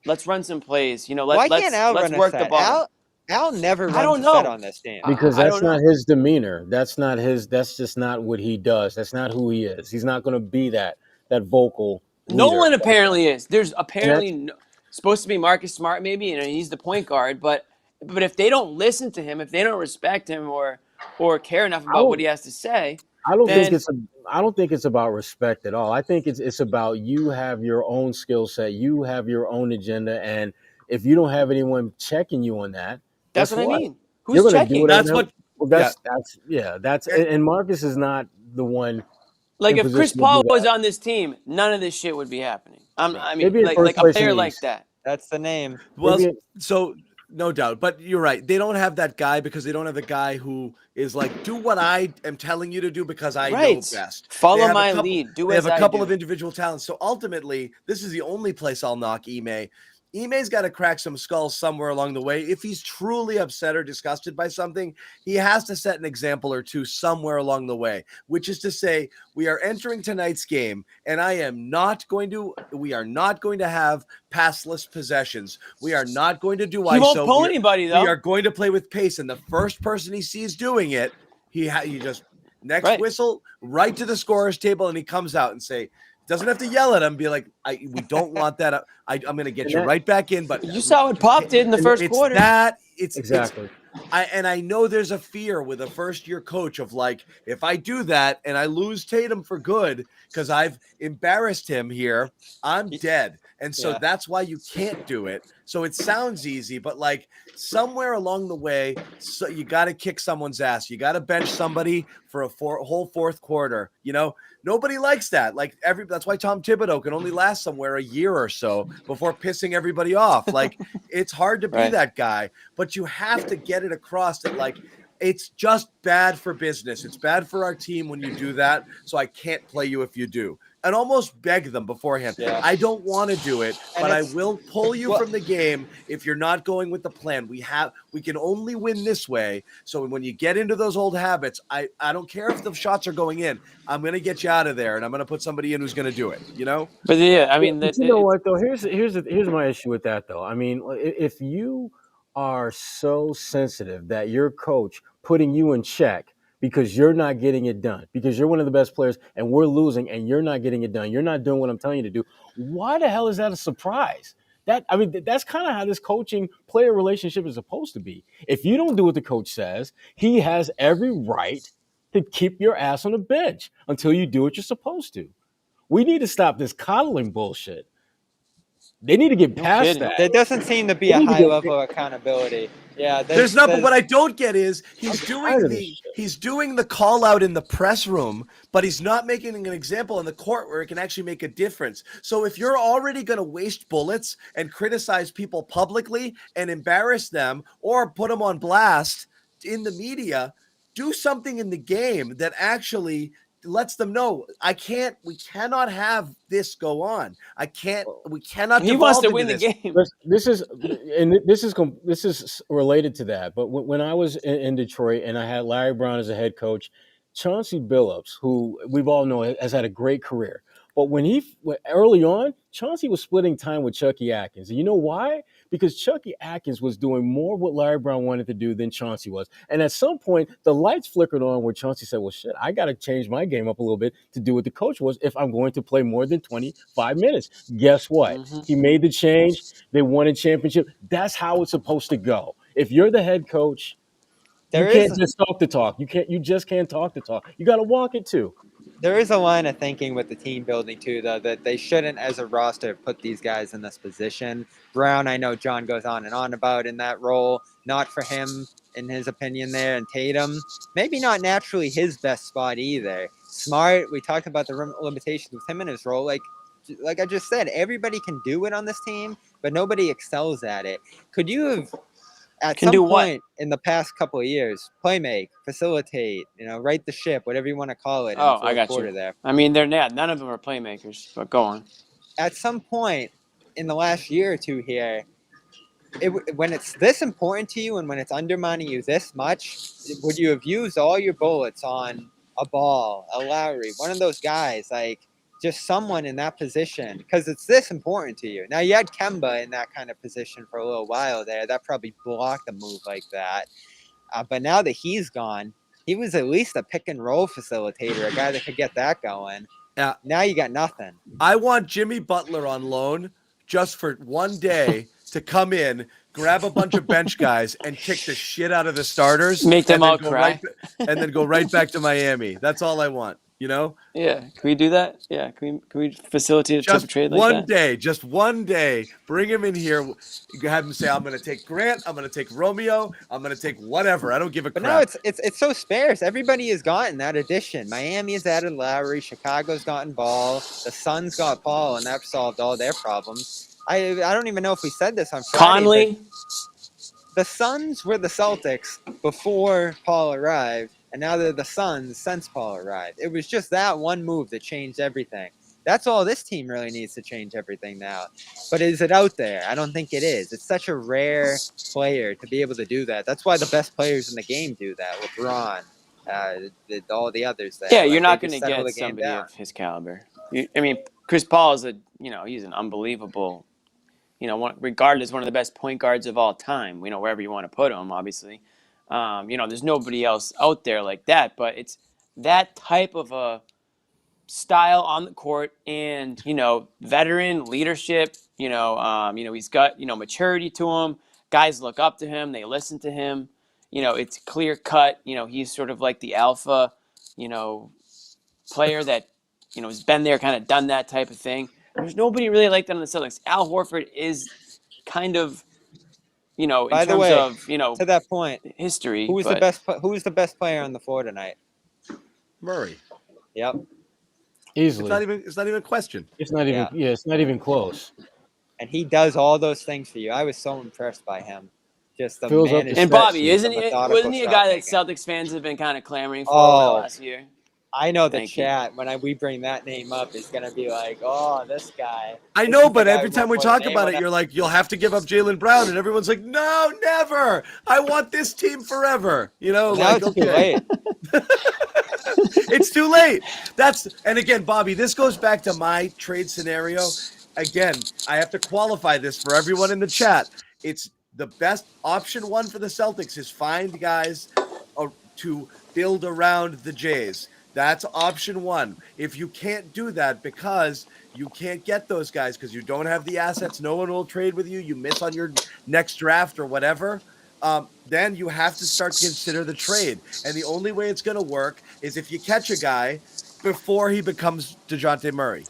let's run some plays. Why can't Al let's run work a the set? ball. Al never runs a set on this team. Because that's not his demeanor. That's just not what he does. That's not who he is. He's not going to be that vocal leader. No one apparently is. There's apparently supposed to be Marcus Smart maybe, and he's the point guard. But if they don't listen to him, if they don't respect him or care enough about what he has to say, I don't think it's about respect at all. I think it's about you have your own skill set, you have your own agenda, and if you don't have anyone checking you on that, that's what I mean. Who's You're checking? Do that's what. That's and Marcus is not the one. If Chris Paul was on this team, none of this shit would be happening. I mean, Maybe a player like that. That's the name. Well, so No doubt. But you're right. They don't have that guy because they don't have the guy who is like, do what I am telling you to do because I know Right. best. Follow my lead. Do They as have a I couple do. of individual talents. So ultimately, this is the only place I'll knock Ime. Ime's got to crack some skulls somewhere along the way. If he's truly upset or disgusted by something, he has to set an example or two somewhere along the way, which is to say, we are entering tonight's game, and we are not going to have passless possessions. We are not going to do He won't ISO. pull anybody, though. We are going to play with pace, and the first person he sees doing it, he just next Right. whistle right to the scorer's table, and he comes out and say, doesn't have to yell at him, be like, we don't want that. I'm going to get you right back in. But You saw what Pop did in the first quarter. Exactly. I know there's a fear with a first-year coach of like, if I do that and I lose Tatum for good because I've embarrassed him here, I'm dead. And so that's why you can't do it. So it sounds easy, but like somewhere along the way, so you got to kick someone's ass. You got to bench somebody for a whole fourth quarter. You know, nobody likes that. Like that's why Tom Thibodeau can only last somewhere a year or so before pissing everybody off. Like it's hard to be that guy, but you have to get it across that like it's just bad for business. It's bad for our team when you do that. So I can't play you if you do. And almost beg them beforehand. Yeah. I don't want to do it, but I will pull you from the game if you're not going with the plan. We can only win this way. So when you get into those old habits, I don't care if the shots are going in. I'm going to get you out of there, and I'm going to put somebody in who's going to do it. You know? But yeah, I mean, But you know what though? Here's my issue with that though. I mean, if you are so sensitive that your coach putting you in check because you're not getting it done, because you're one of the best players and we're losing and you're not getting it done, you're not doing what I'm telling you to do, why the hell is that a surprise? That's kind of how this coaching player relationship is supposed to be. If you don't do what the coach says, he has every right to keep your ass on the bench until you do what you're supposed to. We need to stop this coddling bullshit. They need to get past that. There doesn't seem to be a high level of accountability. Yeah, there's not. But what I don't get is he's doing the call out in the press room, but he's not making an example in the court where it can actually make a difference. So if you're already going to waste bullets and criticize people publicly and embarrass them or put them on blast in the media, do something in the game that actually lets them know we cannot have this go on. We cannot. He wants to win the game. This is related to that. But when I was in Detroit and I had Larry Brown as a head coach, Chauncey Billups, who we've all known has had a great career. But early on, Chauncey was splitting time with Chucky Atkins. And you know why? Because Chucky Atkins was doing more what Larry Brown wanted to do than Chauncey was. And at some point, the lights flickered on where Chauncey said, well, shit, I got to change my game up a little bit to do what the coach was if I'm going to play more than 25 minutes. Guess what? Mm-hmm. He made the change. They won a championship. That's how it's supposed to go. If you're the head coach, you can't just talk the talk. You just can't talk the talk. You got to walk it too. There is a line of thinking with the team building too, though, that they shouldn't, as a roster, put these guys in this position. Brown, I know John goes on and on about in that role. Not for him, in his opinion there. And Tatum, maybe not naturally his best spot either. Smart, we talked about the limitations with him in his role. Like I just said, everybody can do it on this team, but nobody excels at it. Could you have... At some point in the past couple of years, playmake, facilitate, right the ship, whatever you want to call it. I got you. There. I mean, none of them are playmakers, but go on. At some point in the last year or two here, when it's this important to you and when it's undermining you this much, would you have used all your bullets on a Ball, a Lowry, one of those guys, like just someone in that position, because it's this important to you? Now, you had Kemba in that kind of position for a little while there. That probably blocked a move like that. But now that he's gone, he was at least a pick and roll facilitator, a guy that could get that going. Now you got nothing. I want Jimmy Butler on loan just for one day to come in, grab a bunch of bench guys, and kick the shit out of the starters. Make them all cry. And then go right back to Miami. That's all I want. You know? Yeah. Can we do that? Yeah. Can we facilitate a type of trade like that? Just one day. Bring him in here. You have him say, I'm going to take Grant. I'm going to take Romeo. I'm going to take whatever. I don't give a crap. But no, it's so sparse. Everybody has gotten that addition. Miami has added Lowry. Chicago's gotten Ball. The Suns got Ball, and that solved all their problems. I don't even know if we said this on Friday. Conley. the Suns were the Celtics before Paul arrived, and now they're the Suns since Paul arrived. It was just that one move that changed everything. That's all this team really needs to change everything now. But is it out there? I don't think it is. It's such a rare player to be able to do that. That's why the best players in the game do that. LeBron, all the others there. Yeah, you're not they going to just settle get the game somebody down. of his caliber. I mean, Chris Paul is he's an unbelievable, regarded as one of the best point guards of all time. Wherever you want to put him, obviously. There's nobody else out there like that, but it's that type of a style on the court and, veteran leadership, he's got, maturity to him. Guys look up to him. They listen to him. It's clear cut. He's sort of like the alpha, player that, has been there, kind of done that type of thing. There's nobody really like that on the Celtics. Al Horford is kind of, in By the terms way, of, to that point, history. who's the best player on the floor tonight? Murray. Yep. Easily. It's not even a question. It's not even. Yeah, it's not even close. And he does all those things for you. I was so impressed by him. Just the Fills up the management. And Bobby, wasn't he a guy that shot-making. Celtics fans have been kind of clamoring for over the last year? I know the Thank you. chat, when we bring that name up, is going to be like, oh, this guy. I This know, is the but guy every who time we won talk the about name it, you're like, you'll have to give up Jalen Brown. And everyone's like, no, never. I want this team forever. Now like, it's okay. too late. It's too late. And again, Bobby, this goes back to my trade scenario. Again, I have to qualify this for everyone in the chat. It's the best option one for the Celtics is find guys to build around the Jays. That's option one. If you can't do that because you can't get those guys because you don't have the assets, no one will trade with you, you miss on your next draft or whatever, then you have to start to consider the trade. And the only way it's going to work is if you catch a guy before he becomes DeJounte Murray.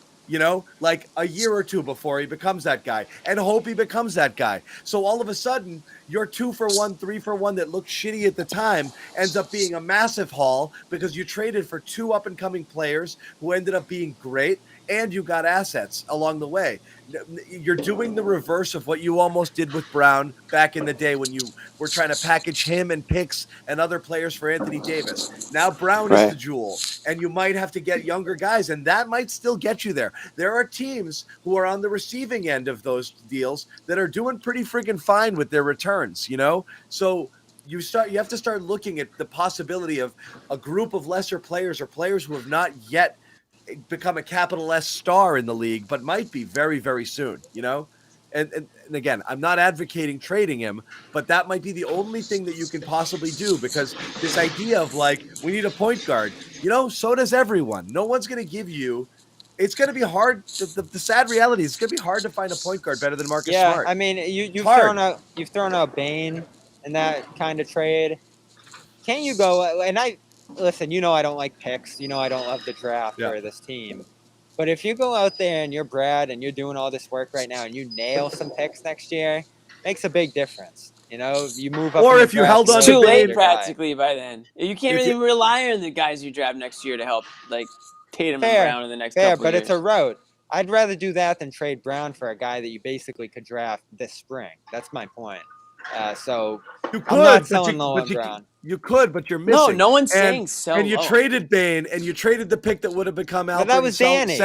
Like a year or two before he becomes that guy, and hope he becomes that guy. So all of a sudden, your 2-for-1, 3-for-1 that looked shitty at the time ends up being a massive haul because you traded for two up-and-coming players who ended up being great, and you got assets along the way. You're doing the reverse of what you almost did with Brown back in the day when you were trying to package him and picks and other players for Anthony Davis. Now Brown is the jewel, and you might have to get younger guys, and that might still get you there. There are teams who are on the receiving end of those deals that are doing pretty freaking fine with their returns, So you have to start looking at the possibility of a group of lesser players or players who have not yet become a capital S star in the league, but might be very, very soon, And again, I'm not advocating trading him, but that might be the only thing that you can possibly do because this idea of like, we need a point guard, so does everyone. No one's going to give you. It's going to be hard. The sad reality is it's going to be hard to find a point guard better than Marcus Smart. I mean, you've thrown out Bane in that kind of trade. Can you go? And listen, I don't like picks. I don't love the draft or this team. But if you go out there and you're Brad and you're doing all this work right now and you nail some picks next year, makes a big difference. You move up. Or if you held on it's to too Bane late practically by then. You can't really rely on the guys you draft next year to help, like Tatum and Brown in the next couple of years. But it's a route. I'd rather do that than trade Brown for a guy that you basically could draft this spring. That's my point. So you could, I'm not selling low on Brown. You could, but you're missing. No one's saying sell And you low. Traded Bane, and you traded the pick that would have become Alfred. But that was Danny.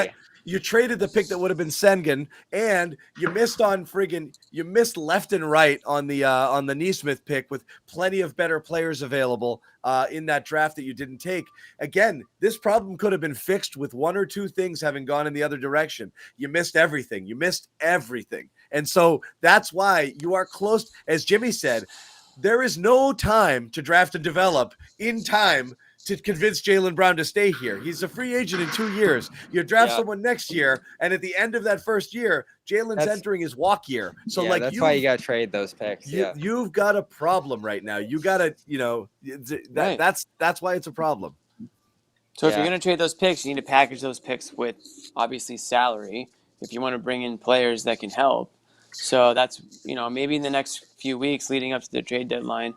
You traded the pick that would have been Sengun, and you missed left and right on the Nesmith pick with plenty of better players available in that draft that you didn't take. Again, this problem could have been fixed with one or two things having gone in the other direction. You missed everything. And so that's why you are close. As Jimmy said, there is no time to draft and develop in time to convince Jalen Brown to stay here. He's a free agent in 2 years. You draft someone next year, and at the end of that first year, Jalen's entering his walk year. So that's why you got to trade those picks. You've got a problem right now. You got to, that's why it's a problem. So if you're going to trade those picks, you need to package those picks with obviously salary if you want to bring in players that can help. So that's, maybe in the next few weeks leading up to the trade deadline,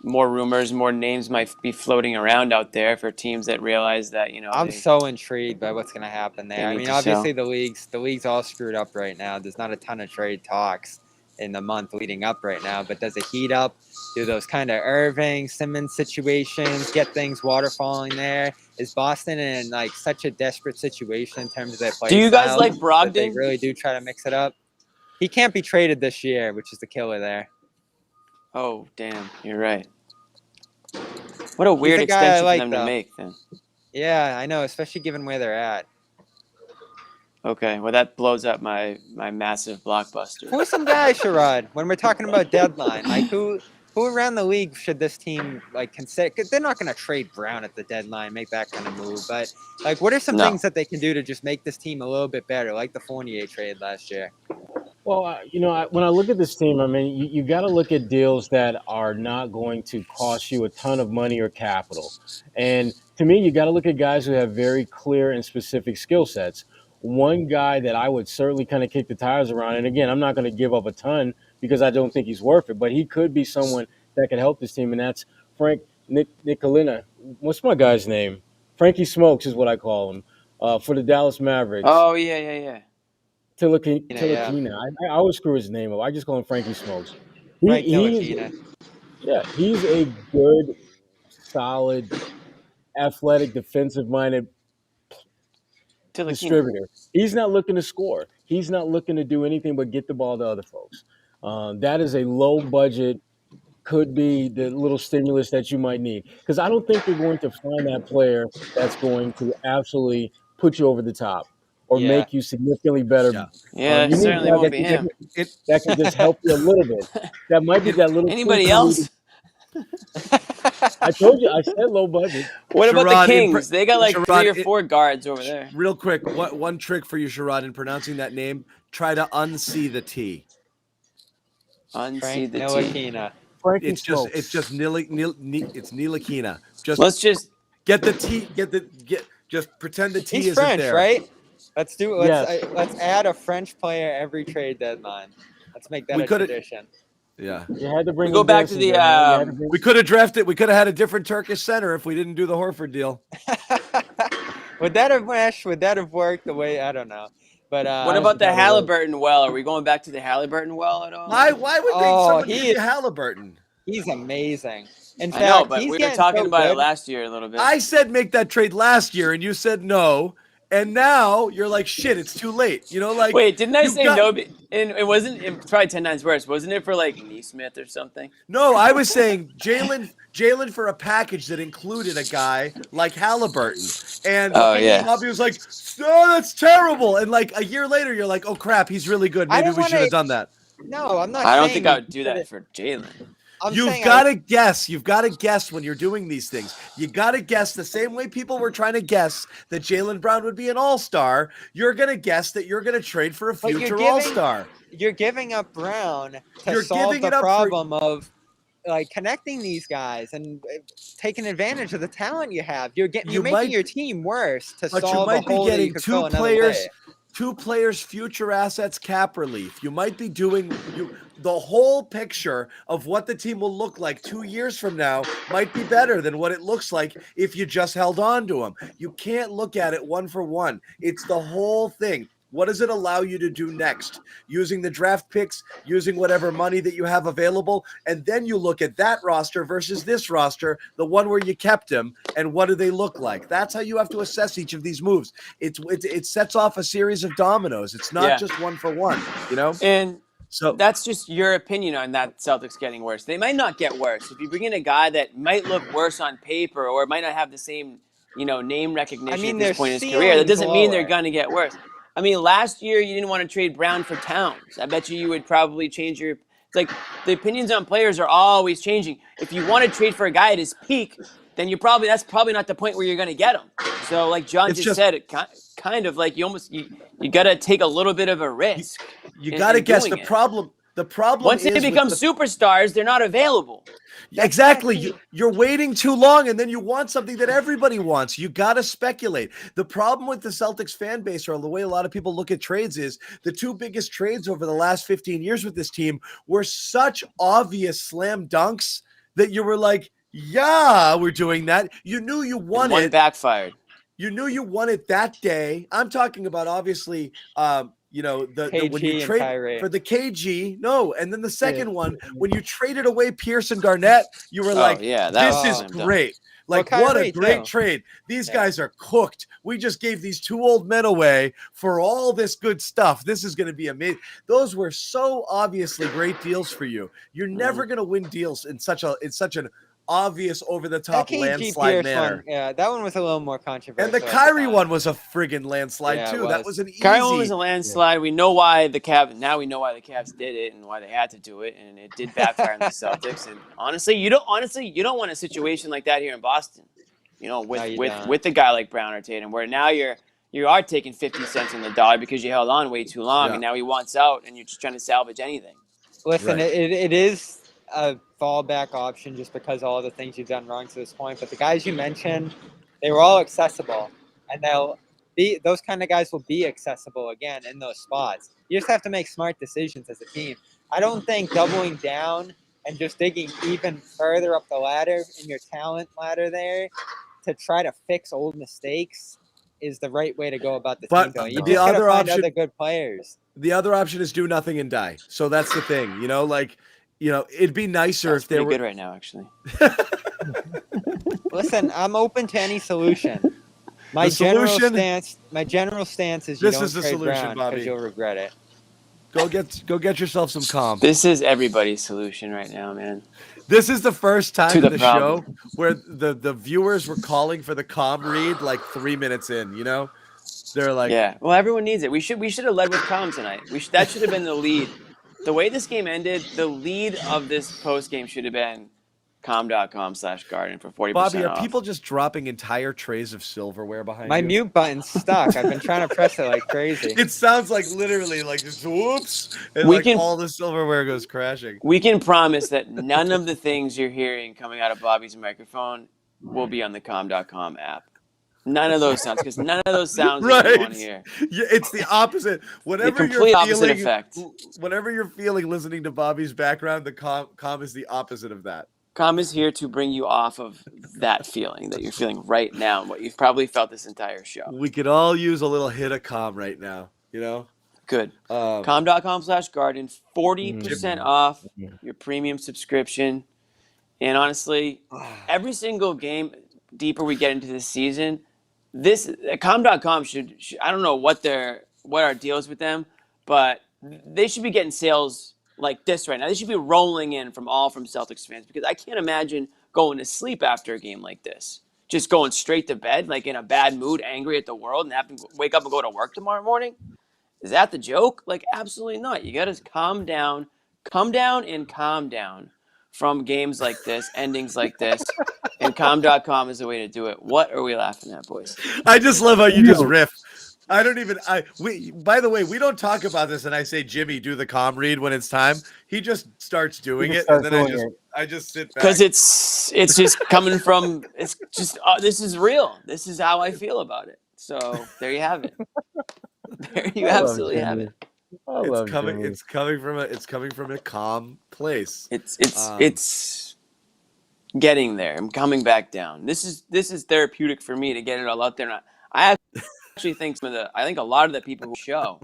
more rumors, more names might be floating around out there for teams that realize that, I'm so intrigued by what's going to happen there. I mean, obviously the league's all screwed up right now. There's not a ton of trade talks. in the month leading up right now. But does it heat up? Do those kind of Irving, Simmons situations get things waterfalling there? Is Boston in like such a desperate situation in terms of their play Do you guys style like that they Brogdon? really do try to mix it up? He can't be traded this year, which is the killer there. Oh, damn, you're right. What a weird a guy I extension like, for them to though. make, then. Yeah, I know, especially given where they're at. Okay, well, that blows up my massive blockbuster. Who's some guys, Sherrod, when we're talking about deadline? Like, who around the league should this team, like, consider? Because they're not going to trade Brown at the deadline, make that kind of move. But, like, what are some No. things that they can do to just make this team a little bit better, like the Fournier trade last year? Well, when I look at this team, I mean, you got to look at deals that are not going to cost you a ton of money or capital. And to me, you got to look at guys who have very clear and specific skill sets. One guy that I would certainly kind of kick the tires around, and again, I'm not going to give up a ton because I don't think he's worth it, but he could be someone that could help this team, and that's Frank Nicolina. What's my guy's name? Frankie Smokes is what I call him for the Dallas Mavericks. Oh, yeah. Tilakina. I always screw his name up. I just call him Frankie Smokes. Frank Ntilikina. He's a good, solid, athletic, defensive-minded distributor. He's not looking to score. He's not looking to do anything but get the ball to other folks. That is a low budget, could be the little stimulus that you might need. Because I don't think you're going to find that player that's going to absolutely put you over the top or make you significantly better. Yeah, you need certainly won't be him. That can just help you a little bit. That might be that little. Anybody else? I told you. I said low budget. What about the Kings? They got like Sherrod, 3 or 4 guards over there. Real quick, one trick for you, Sherrod, in pronouncing that name: try to unsee the T. Unsee the Ntilikina. It's just Ntilikina. Let's just get the T. Just pretend the T He's isn't French, there. right? Let's add a French player every trade deadline. Let's make that a tradition. Yeah. You had to bring. We go back to the. We could have drafted. We could have had a different Turkish center if we didn't do the Horford deal. Would that have meshed? Would that have worked the way? I don't know. But what about the Halliburton well? Are we going back to the Halliburton well at all? Why would someone give you Halliburton? He's amazing. In fact, I know, but we were talking about it last year a little bit. I said make that trade last year, and you said no. And now you're like, shit, it's too late. Wait, didn't I say no? And it wasn't. It probably 10 times worse. Wasn't it for like Neesmith or something? No, I was saying Jalen for a package that included a guy like Halliburton. And Bobby was like, oh, that's terrible. And like a year later, you're like, oh crap, he's really good. Maybe we should have done that. No, I'm not. I don't think I would do that for Jalen. You've got to guess. You've got to guess when you're doing these things. You got to guess the same way people were trying to guess that Jaylen Brown would be an all-star. You're going to guess that you're going to trade for a future all-star. You're giving up Brown to solve the problem of like connecting these guys and taking advantage of the talent you have. You're making your team worse to solve a hole that you could fill another way. 2 players, future assets, cap relief. You might be doing the whole picture of what the team will look like 2 years from now might be better than what it looks like if you just held on to them. You can't look at it one for one. It's the whole thing. What does it allow you to do next? Using the draft picks, using whatever money that you have available, and then you look at that roster versus this roster, the one where you kept him, and what do they look like? That's how you have to assess each of these moves. It sets off a series of dominoes. It's not just one for one, And so that's just your opinion on that Celtics getting worse. They might not get worse. If you bring in a guy that might look worse on paper or might not have the same, name recognition at this point in his career, that doesn't mean they're going to get worse. I mean, last year you didn't want to trade Brown for Towns. I bet you would probably change your. It's like the opinions on players are always changing. If you want to trade for a guy at his peak, then that's probably not the point where you're going to get him. So, like John just said, it kind of like you got to take a little bit of a risk. You got to guess the problem. The problem once they become superstars, they're not available. Exactly. You're waiting too long, and then you want something that everybody wants. You got to speculate. The problem with the Celtics fan base, or the way a lot of people look at trades, is the 2 biggest trades over the last 15 years with this team were such obvious slam dunks that you were like, yeah, we're doing that. You knew you won it. One backfired. You knew you won it that day. I'm talking about, obviously, when you KG and trade Kyrie. for the KG, and then the second one, when you traded away Pierce and Garnett, you were like, that this was is slam dunk. great. Like, Well, what a Kyrie, great too. trade. These guys are cooked. We just gave these two old men away for all this good stuff. This is going to be amazing. Those were so obviously great deals for you. You're never going to win deals in such an obvious over-the-top That KG landslide Pierce manner. one, yeah, that one was a little more controversial. And the Kyrie one was a friggin' landslide, Yeah, it too. That was. was an easy. Kyrie one was a landslide. We know why the Cavs. Now we know why the Cavs did it and why they had to do it, and it did backfire on the Celtics. And honestly, you don't want a situation like that here in Boston. With a guy like Brown or Tatum, where now you are taking 50 cents on the dollar because you held on way too long, and now he wants out, and you're just trying to salvage anything. Listen, it is a fallback option just because of all the things you've done wrong to this point. But the guys you mentioned, they were all accessible, and those kind of guys will be accessible again in those spots. You just have to make smart decisions as a team. I don't think doubling down and just digging even further up the ladder in your talent ladder there to try to fix old mistakes is the right way to go about the team building. You just gotta find other good players. The other option is do nothing and die. So that's the thing, it'd be nicer if they were good right now, actually. Listen, I'm open to any solution. My general stance is you don't trade Brown because you'll regret it. Go get yourself some calm. This is everybody's solution right now, man. This is the first time in the show where the viewers were calling for the calm read like 3 minutes in, They're like, yeah. Well, everyone needs it. We should have led with calm tonight. That should have been the lead. The way this game ended, the lead of this post game should have been calm.com/garden for 40% Bobby, off. are people just dropping entire trays of silverware behind My you? mute button's stuck. I've been trying to press it like crazy. It sounds like literally like just whoops, and all the silverware goes crashing. We can promise that none of the things you're hearing coming out of Bobby's microphone will be on the calm.com app. None of those sounds, because none of those sounds that you want to hear. Yeah, it's the opposite. Whatever you're feeling listening to Bobby's background, the calm is the opposite of that. Calm is here to bring you off of that feeling that you're feeling right now and what you've probably felt this entire show. We could all use a little hit of calm right now, Good. Calm.com/garden, 40% off your premium subscription. And honestly, every single game, deeper we get into this season, calm.com should I don't know what our deal is with them, but they should be getting sales like this right now. They should be rolling in from Celtics fans, because I can't imagine going to sleep after a game like this. Just going straight to bed, like in a bad mood, angry at the world, and having to wake up and go to work tomorrow morning. Is that the joke? Like, absolutely not. You got to calm down from games like this, endings like this, and calm.com is the way to do it. What are we laughing at, boys? I just love how you just riff. By the way, we don't talk about this, and I say, Jimmy, do the calm read when it's time. He just starts doing it, and then I just sit back. Because it's just coming from, it's just, this is real. This is how I feel about it. So there you have it. There you absolutely have it. It's coming from a calm place. It's getting there. I'm coming back down. This is therapeutic for me to get it all out there. And I actually think a lot of the people who show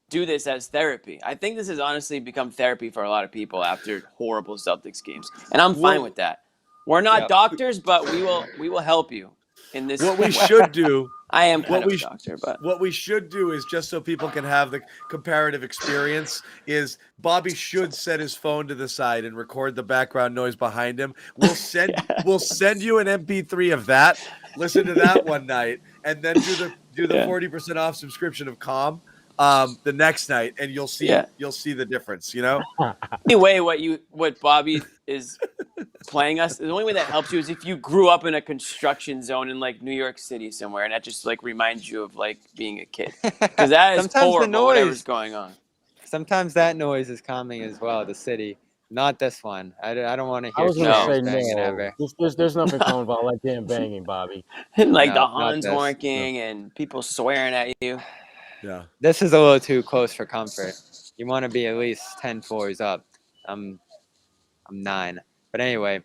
do this as therapy. I think this has honestly become therapy for a lot of people after horrible Celtics games, and I'm fine with that. We're not doctors, but we will help you in this. What we should do. I am kind of a doctor, but what we should do is, just so people can have the comparative experience, is Bobby should set his phone to the side and record the background noise behind him. We'll send you an MP3 of that. Listen to that one night, and then do the 40% off subscription of Calm the next night, and you'll see the difference. Anyway, what Bobby is playing us, the only way that helps you is if you grew up in a construction zone in like New York City somewhere, and that just like reminds you of like being a kid, because that is horrible. Whatever's going on. Sometimes that noise is calming as well. The city, not this one. I don't want to hear. I was going to say no. Ever. There's nothing calm about like damn banging, Bobby. And like the horns honking and people swearing at you. Yeah, this is a little too close for comfort. You want to be at least 10 floors up. I'm 9. But anyway.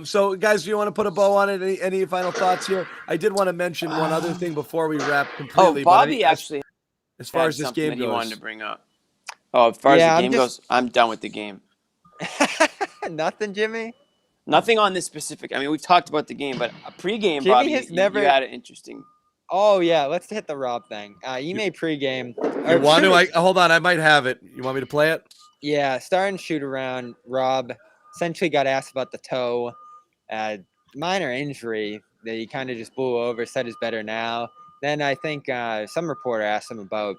So, guys, do you want to put a bow on it? Any final thoughts here? I did want to mention one other thing before we wrap completely. Bobby actually as far had as this something game that he wanted goes. to bring up. Oh, as far as Yeah, the I'm game just- goes, I'm done with the game. Nothing, Jimmy. Nothing on this specific. I mean, we've talked about the game, but a pregame, Jimmy Bobby, has you never- had it interesting. Oh yeah, let's hit the Rob thing. Ime pregame. You want to? Hold on, I might have it. You want me to play it? Yeah, starting shoot around. Rob essentially got asked about the toe, minor injury that he kind of just blew over. Said is better now. Then I think some reporter asked him about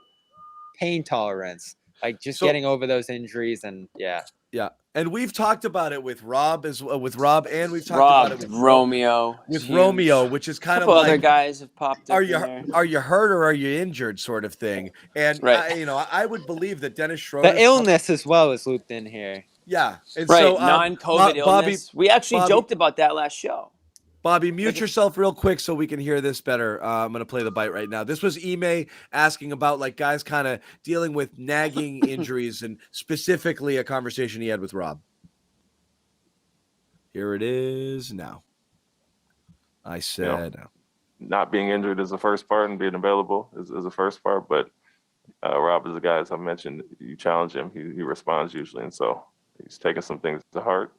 pain tolerance, like just getting over those injuries, and yeah. Yeah, and we've talked about it with Rob and we've talked about it with Romeo, Romeo, which is kind a of couple like other guys have popped up. are you hurt or are you injured sort of thing. And right. I would believe that Dennis Schroeder, The illness as well is looped in here. Yeah, and right, so non-COVID illness. We actually joked about that last show. Bobby, mute yourself real quick so we can hear this better. I'm going to play the bite right now. This was Ime asking about like guys kind of dealing with nagging injuries and specifically a conversation he had with Rob. Here it is now. I said, not being injured is the first part and being available is the first part. But Rob is a guy, as I mentioned, you challenge him, he responds usually. And so he's taking some things to heart.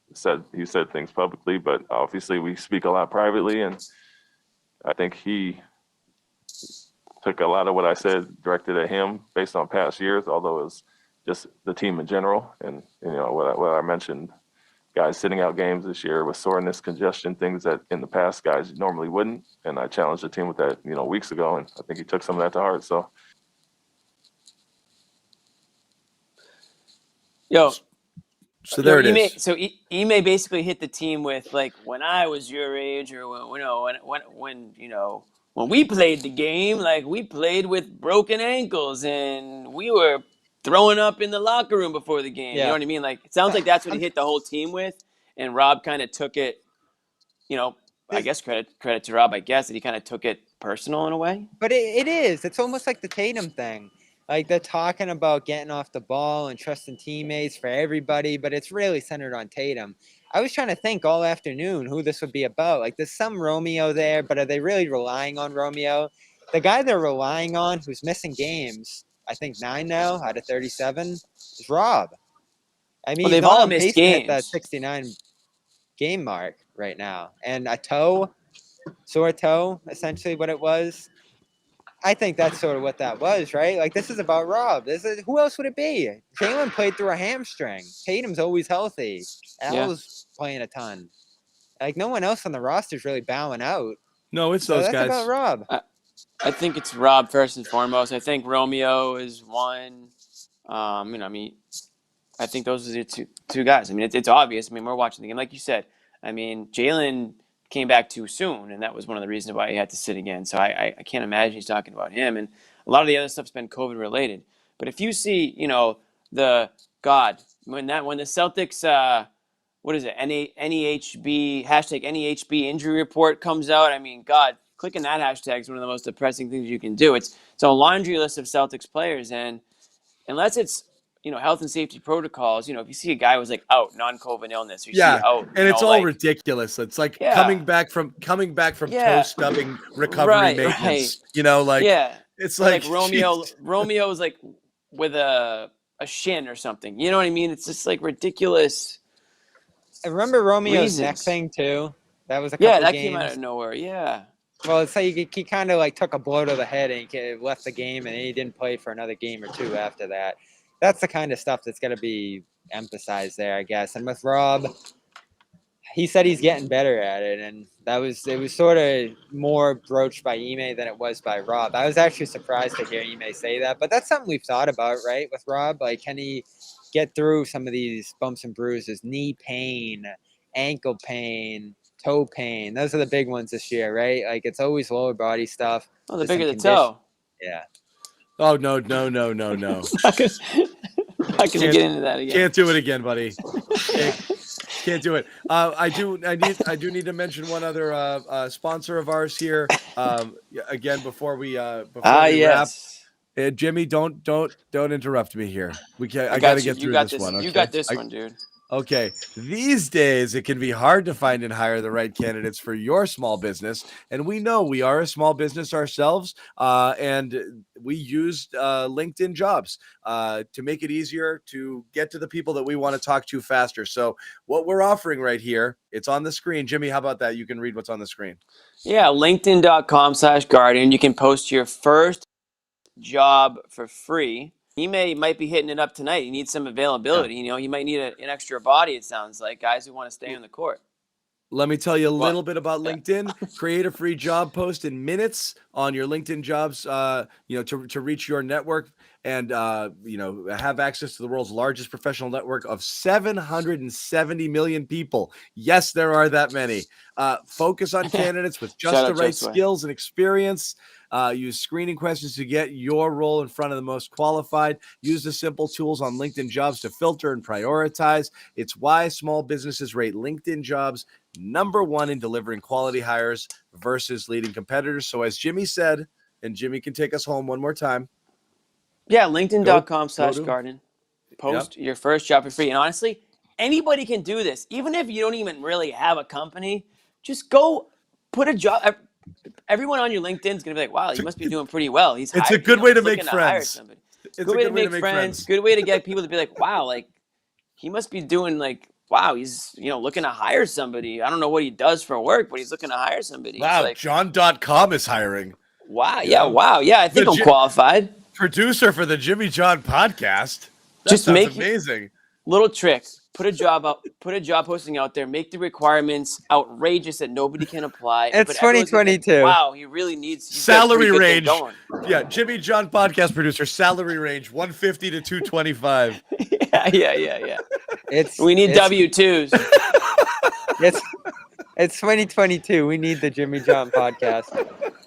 He said things publicly, but obviously we speak a lot privately, and I think he took a lot of what I said directed at him based on past years, although it was just the team in general. And what I mentioned, guys sitting out games this year with soreness, congestion, things that in the past guys normally wouldn't. And I challenged the team with that weeks ago, and I think he took some of that to heart. So So there it is. So Ime basically hit the team with like, when I was your age, or when we played the game, like we played with broken ankles and we were throwing up in the locker room before the game. Yeah. You know what I mean? Like it sounds like that's what he hit the whole team with, and Rob kind of took it. I guess credit to Rob. I guess that he kind of took it personal in a way. But it is. It's almost like the Tatum thing. Like they're talking about getting off the ball and trusting teammates for everybody, but it's really centered on Tatum. I was trying to think all afternoon who this would be about. Like there's some Romeo there, but are they really relying on Romeo? The guy they're relying on who's missing games, I think 9 now out of 37, is Rob. I mean, they've he's not all on missed pace to hit that games. 69 game mark right now. And a toe, sore toe, essentially what it was. I think that's sort of what that was, right? Like, this is about Rob. Who else would it be? Jalen played through a hamstring. Tatum's always healthy. Al's playing a ton. Like, no one else on the roster is really bowing out. No, it's So those that's guys. about Rob. I think it's Rob first and foremost. I think Romeo is one. I think those are the two guys. I mean, it's obvious. I mean, we're watching the game. Like you said, I mean, Jalen came back too soon, and that was one of the reasons why he had to sit again. So I can't imagine he's talking about him. And a lot of the other stuff's been COVID related. But if you see, when the Celtics, what is it, NEHB, hashtag NEHB injury report comes out, I mean, God, clicking that hashtag is one of the most depressing things you can do. It's a laundry list of Celtics players, and unless it's health and safety protocols, if you see a guy who's like out, non-COVID illness, or you see out, and it's all ridiculous. It's like coming back from toe stubbing recovery maintenance. Right. It's or like Romeo's like with a shin or something. You know what I mean? It's just like ridiculous. I remember Romeo's neck thing too. That was a couple that games. came out of nowhere. Yeah. Well, it's like he kind of like took a blow to the head and he left the game, and he didn't play for another game or two after that. That's the kind of stuff that's going to be emphasized there, I guess. And with Rob, he said he's getting better at it, and it was sort of more broached by Ime than it was by Rob. I was actually surprised to hear Ime say that, but that's something we've thought about, right, with Rob? Like, can he get through some of these bumps and bruises, knee pain, ankle pain, toe pain? Those are the big ones this year, right? Like, it's always lower body stuff. Oh, the bigger the toe. Yeah. Oh, no. How can you get into that again? Can't do it again, buddy. Can't do it. I do need to mention one other sponsor of ours here. Again, before we wrap. Jimmy, don't interrupt me here. I got to get through this one. Okay? You got this one, dude. Okay, these days it can be hard to find and hire the right candidates for your small business, and we know we are a small business ourselves, and we used LinkedIn Jobs to make it easier to get to the people that we want to talk to faster. So, what we're offering right here, it's on the screen. Jimmy, how about that? You can read what's on the screen. Yeah, LinkedIn.com/Guardian. You can post your first job for free. He might be hitting it up tonight. He needs some availability. You know, he might need an extra body, it sounds like, guys who want to stay on the court. Let me tell you a Well, little bit about LinkedIn. Create a free job post in minutes on your LinkedIn Jobs, to reach your network and, have access to the world's largest professional network of 770 million people. Yes, there are that many. Focus on candidates with just Shout the out right Josue. skills and experience. Use screening questions to get your role in front of the most qualified. Use the simple tools on LinkedIn Jobs to filter and prioritize. It's why small businesses rate LinkedIn Jobs #1 in delivering quality hires versus leading competitors. So as Jimmy said, and Jimmy can take us home one more time. Yeah, Go to LinkedIn.com/Garden. Post your first job for free. And honestly, anybody can do this. Even if you don't even really have a company, just go put a job. Everyone on your LinkedIn is going to be like, wow, he must be doing pretty well. He's It's hired, a good way to he's make looking to hire friends. somebody. It's Good a way good to make friends. Good way to get people to be like, wow, like he must be doing like, wow, he's, looking to hire somebody. I don't know what he does for work, but he's looking to hire somebody. It's Wow, like, John.com is hiring. wow, You yeah, know? wow, yeah, I think I'm qualified. Producer for the Jimmy John podcast. That Just sounds make amazing. Little trick. Put a job posting out there, make the requirements outrageous that nobody can apply. It's but everyone's gonna be like, 2022. wow, he's got a Salary pretty good thing range. going. Yeah, Jimmy John podcast producer, salary range 150 to 225. Yeah. It's We need it's, W-2s. it's 2022. We need the Jimmy John podcast.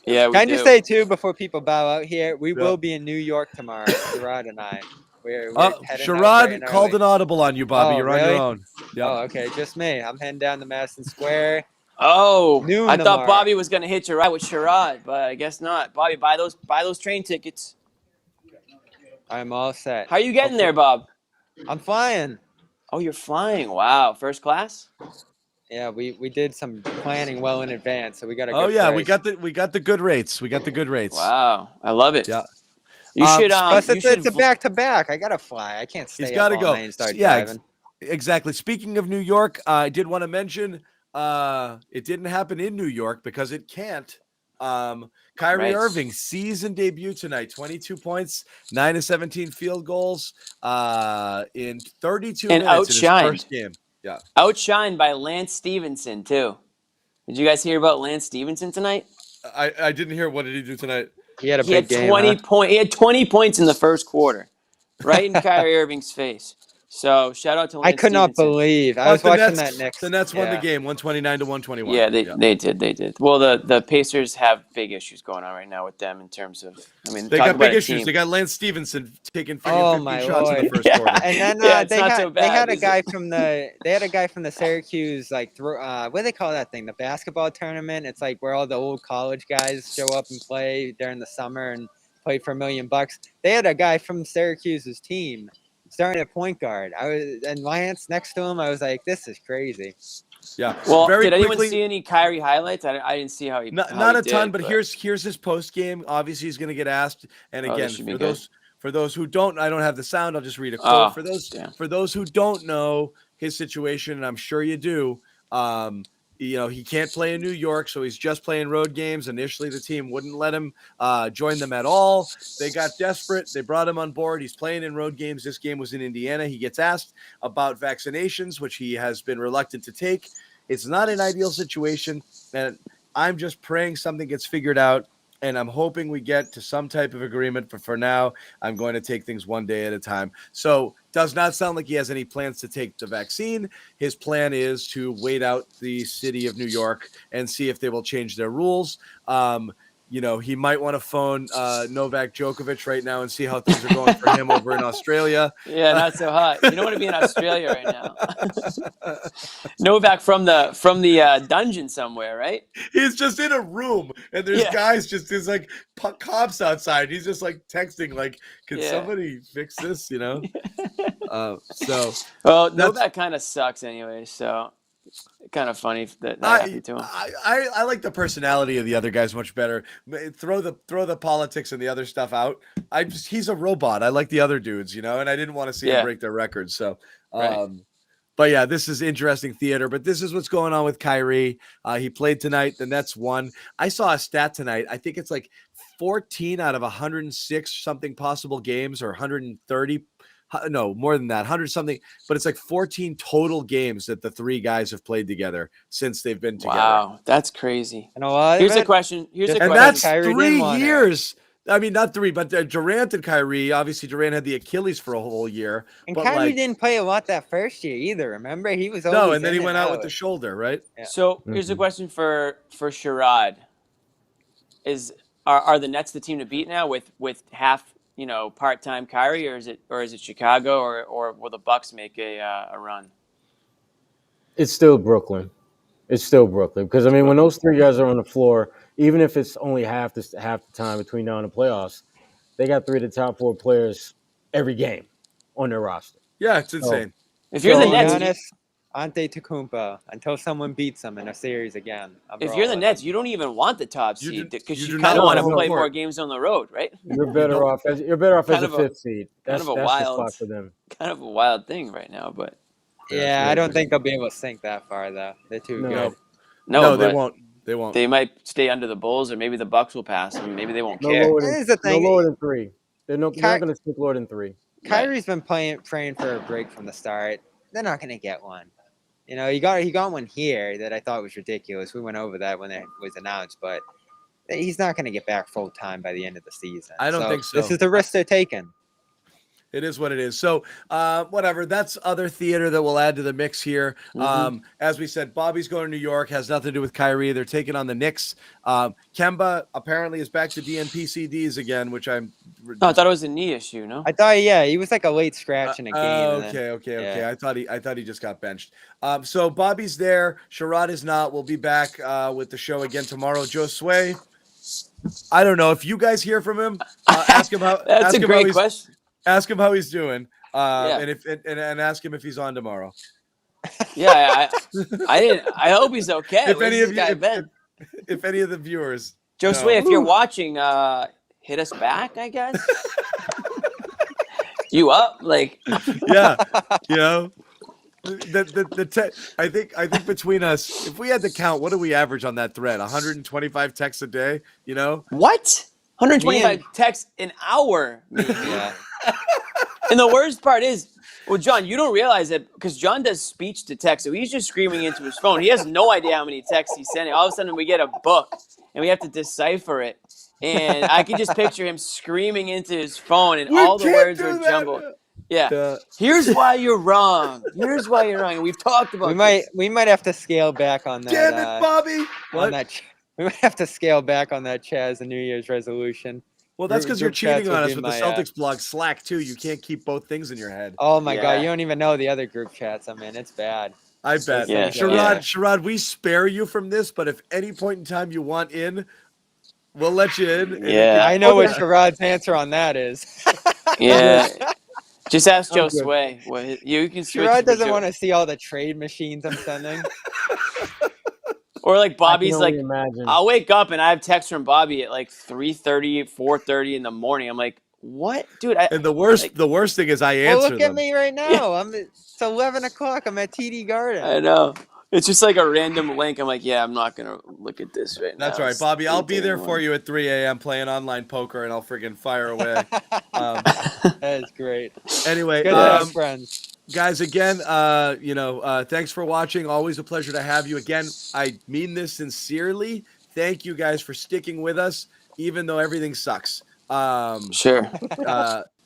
Yeah, we Can I do. just say too before people bow out here, we Yeah. will be in New York tomorrow, Sherrod and I. We're heading out Sherrod bright and called early. an audible on you, Bobby. Oh, You're on your really? own. Yep. Oh, okay, just me. I'm heading down to Madison Square. Oh, Noon I thought tomorrow. Bobby was gonna hit you right with Sherrod, but I guess not. Bobby, buy those train tickets. I'm all set. How are you getting there, Bob? I'm flying. Oh, you're flying. Wow, first class? Yeah, we did some planning well in advance, so we got a good Oh yeah, price. we got the good rates. We got the good rates. Wow, I love it. Yeah. You should Plus, it's a back to back. I gotta fly. I can't stay He's got to up all go. night and start Yeah, driving. exactly. Speaking of New York, I did want to mention it didn't happen in New York because it can't. Kyrie Irving season debut tonight, 22 points, 9 of 17 field goals in 32 and minutes in his outshined. first game. Yeah. Outshined by Lance Stevenson, too. Did you guys hear about Lance Stevenson tonight? I didn't hear. What did he do tonight? He had a big game. 20 He had 20 points in the first quarter, right in Kyrie Irving's face. So shout out to Lance I could not Stevenson. believe. I was watching that Knicks. The Nets won the game, 129 to 121. Yeah, they did. Well, the Pacers have big issues going on right now with them in terms of. I mean, they got big issues. They got Lance Stevenson taking 50 shots in the first quarter. And then they had a guy from the Syracuse what do they call that thing? The basketball tournament. It's like where all the old college guys show up and play during the summer and play for $1 million. They had a guy from Syracuse's team starting at point guard. And Lance next to him. I was like, this is crazy. Yeah. Well, did anyone see any Kyrie highlights? I didn't see how he. Not a ton, but here's his post game. Obviously, he's going to get asked. And again, for those who don't, I don't have the sound. I'll just read a quote. For those who don't know his situation, and I'm sure you do. He can't play in New York, so he's just playing road games. Initially, the team wouldn't let him join them at all. They got desperate. They brought him on board. He's playing in road games. This game was in Indiana. He gets asked about vaccinations, which he has been reluctant to take. It's not an ideal situation, and I'm just praying something gets figured out, and I'm hoping we get to some type of agreement. But for now, I'm going to take things one day at a time. So does not sound like he has any plans to take the vaccine. His plan is to wait out the city of New York and see if they will change their rules. He might want to phone Novak Djokovic right now and see how things are going for him over in Australia. Yeah, not so hot. You don't want to be in Australia right now. Novak from the dungeon somewhere, right? He's just in a room, and there's guys there's like cops outside. He's just like texting, like, "Can somebody fix this?" So Well, that's Novak kind of sucks anyway, so kind of funny that happened to him. I like the personality of the other guys much better. Throw the politics and the other stuff out. He's a robot. I like the other dudes, and I didn't want to see him break their records. So, Right. but yeah, this is interesting theater. But this is what's going on with Kyrie. He played tonight. The Nets won. I saw a stat tonight. I think it's like 14 out of 106 something possible games, or 130. No, more than that, 100 something, but it's like 14 total games that the three guys have played together since they've been together. Wow, that's crazy. And a lot Here's of a it, question. And that's Kyrie 3 years. I mean, not 3, but Durant and Kyrie. Obviously, Durant had the Achilles for a whole year. And but Kyrie didn't play a lot that first year either. Remember, he was always and then he went out with the shoulder, right? Yeah. So here's a question for Sherrod: Are the Nets the team to beat now with half part-time Kyrie, or is it Chicago, or will the Bucks make a run? It's still Brooklyn. Because I mean, when those three guys are on the floor, even if it's only half the time between now and the playoffs, they got 3 of the top 4 players every game on their roster. Yeah, it's insane. If you're the Nets, Giannis, Antetokounmpo, until someone beats them in a series again. If you're the Nets, you don't even want the top seed because you do kind not of want to want play to more games on the road, right? You're better off as a 5th seed. Kind That's of a the wild spot for them. Kind of a wild thing right now, but Yeah, I don't think they'll be able to sink that far though. They're too good. No, they won't. They won't. They might stay under the Bulls, or maybe the Bucks will pass them. Maybe they won't No care. lower than, Here's the thing. no lower than 3. They're not going to sink lower than 3. Kyrie's been praying for a break from the start. They're not going to get one. He got one here that I thought was ridiculous. We went over that when it was announced, but he's not going to get back full time by the end of the season. I don't think so. This is the risk they're taking. It is what it is. So, whatever. That's other theater that we'll add to the mix here. As we said, Bobby's going to New York. Has nothing to do with Kyrie. They're taking on the Knicks. Kemba apparently is back to DNP-CDs again, which I'm. No, I thought it was a knee issue. No, I thought, he was like a late scratch in a game. Okay. I thought he just got benched. So Bobby's there. Sherrod is not. We'll be back with the show again tomorrow. Josue, I don't know if you guys hear from him. Ask him how. That's a great question. Ask him how he's doing, Yeah. and ask him if he's on tomorrow. Yeah, I hope he's okay. If any of the viewers, Josue, if you're watching, hit us back. I guess. You up? Yeah, I think between us, if we had to count, what do we average on that thread? 125 texts a day. What? 125 texts an hour, maybe. Yeah. And the worst part is, well, John, you don't realize it because John does speech to text, so he's just screaming into his phone. He has no idea how many texts he's sending. All of a sudden, we get a book, and we have to decipher it. And I can just picture him screaming into his phone, and all the words are jumbled. Yeah. Here's why you're wrong. Here's why you're wrong. And we've talked about We might have to scale back on that. Damn it, Bobby! We might have to scale back on that, Chaz, the New Year's resolution. Well, that's because you're cheating on us with the Celtics blog Slack, too. You can't keep both things in your head. Oh, my God. You don't even know the other group chats I'm in. It's bad. I bet. Yeah. Sherrod, we spare you from this, but if any point in time you want in, we'll let you in. Yeah. I know what Sherrod's answer on that is. Yeah. Just ask Josue. You can switch. Sherrod doesn't want to see all the trade machines I'm sending. Or Bobby's imagine. I'll wake up and I have text from Bobby at 3:30, 4:30 in the morning. I'm like, what, dude? And the worst thing is I answer Well, look at them. me right now. It's 11 o'clock. I'm at TD Garden. I know. It's just a random link. I'm like, yeah, I'm not going to look at this right now. That's all right, Bobby. I'll be there for you at 3 a.m. playing online poker, and I'll friggin' fire away. That is great. Anyway, Good to have friends. Guys, again, thanks for watching. Always a pleasure to have you. Again, I mean this sincerely. Thank you guys for sticking with us, even though everything sucks. Sure.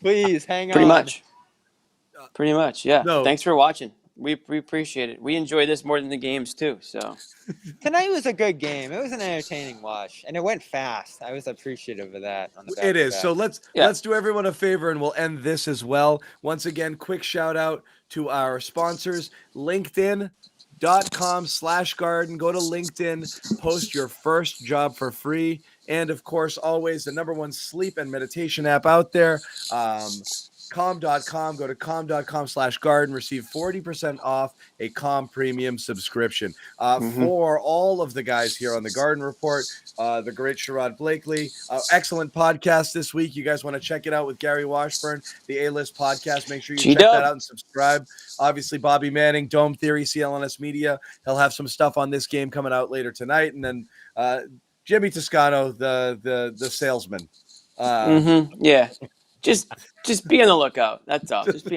Please hang on. Pretty much, yeah. No. Thanks for watching. We appreciate it. We enjoy this more than the games too. So Tonight was a good game. It was an entertaining watch, and it went fast. I was appreciative of that. On the It is. So let's do everyone a favor, and we'll end this as well. Once again, quick shout out to our sponsors, LinkedIn.com/garden. Go to LinkedIn, post your first job for free, and of course, always the #1 sleep and meditation app out there. calm.com. Go to calm.com/garden. Receive 40% off a Calm Premium subscription. For all of the guys here on the Garden Report, the great Sherrod Blakely, excellent podcast this week. You guys want to check it out with Gary Washburn, the A-List podcast. Make sure you check that out and subscribe. Obviously, Bobby Manning, Dome Theory, CLNS Media. He'll have some stuff on this game coming out later tonight. And then Jimmy Toscano, the salesman. Yeah. Just be on the lookout. That's all. Just be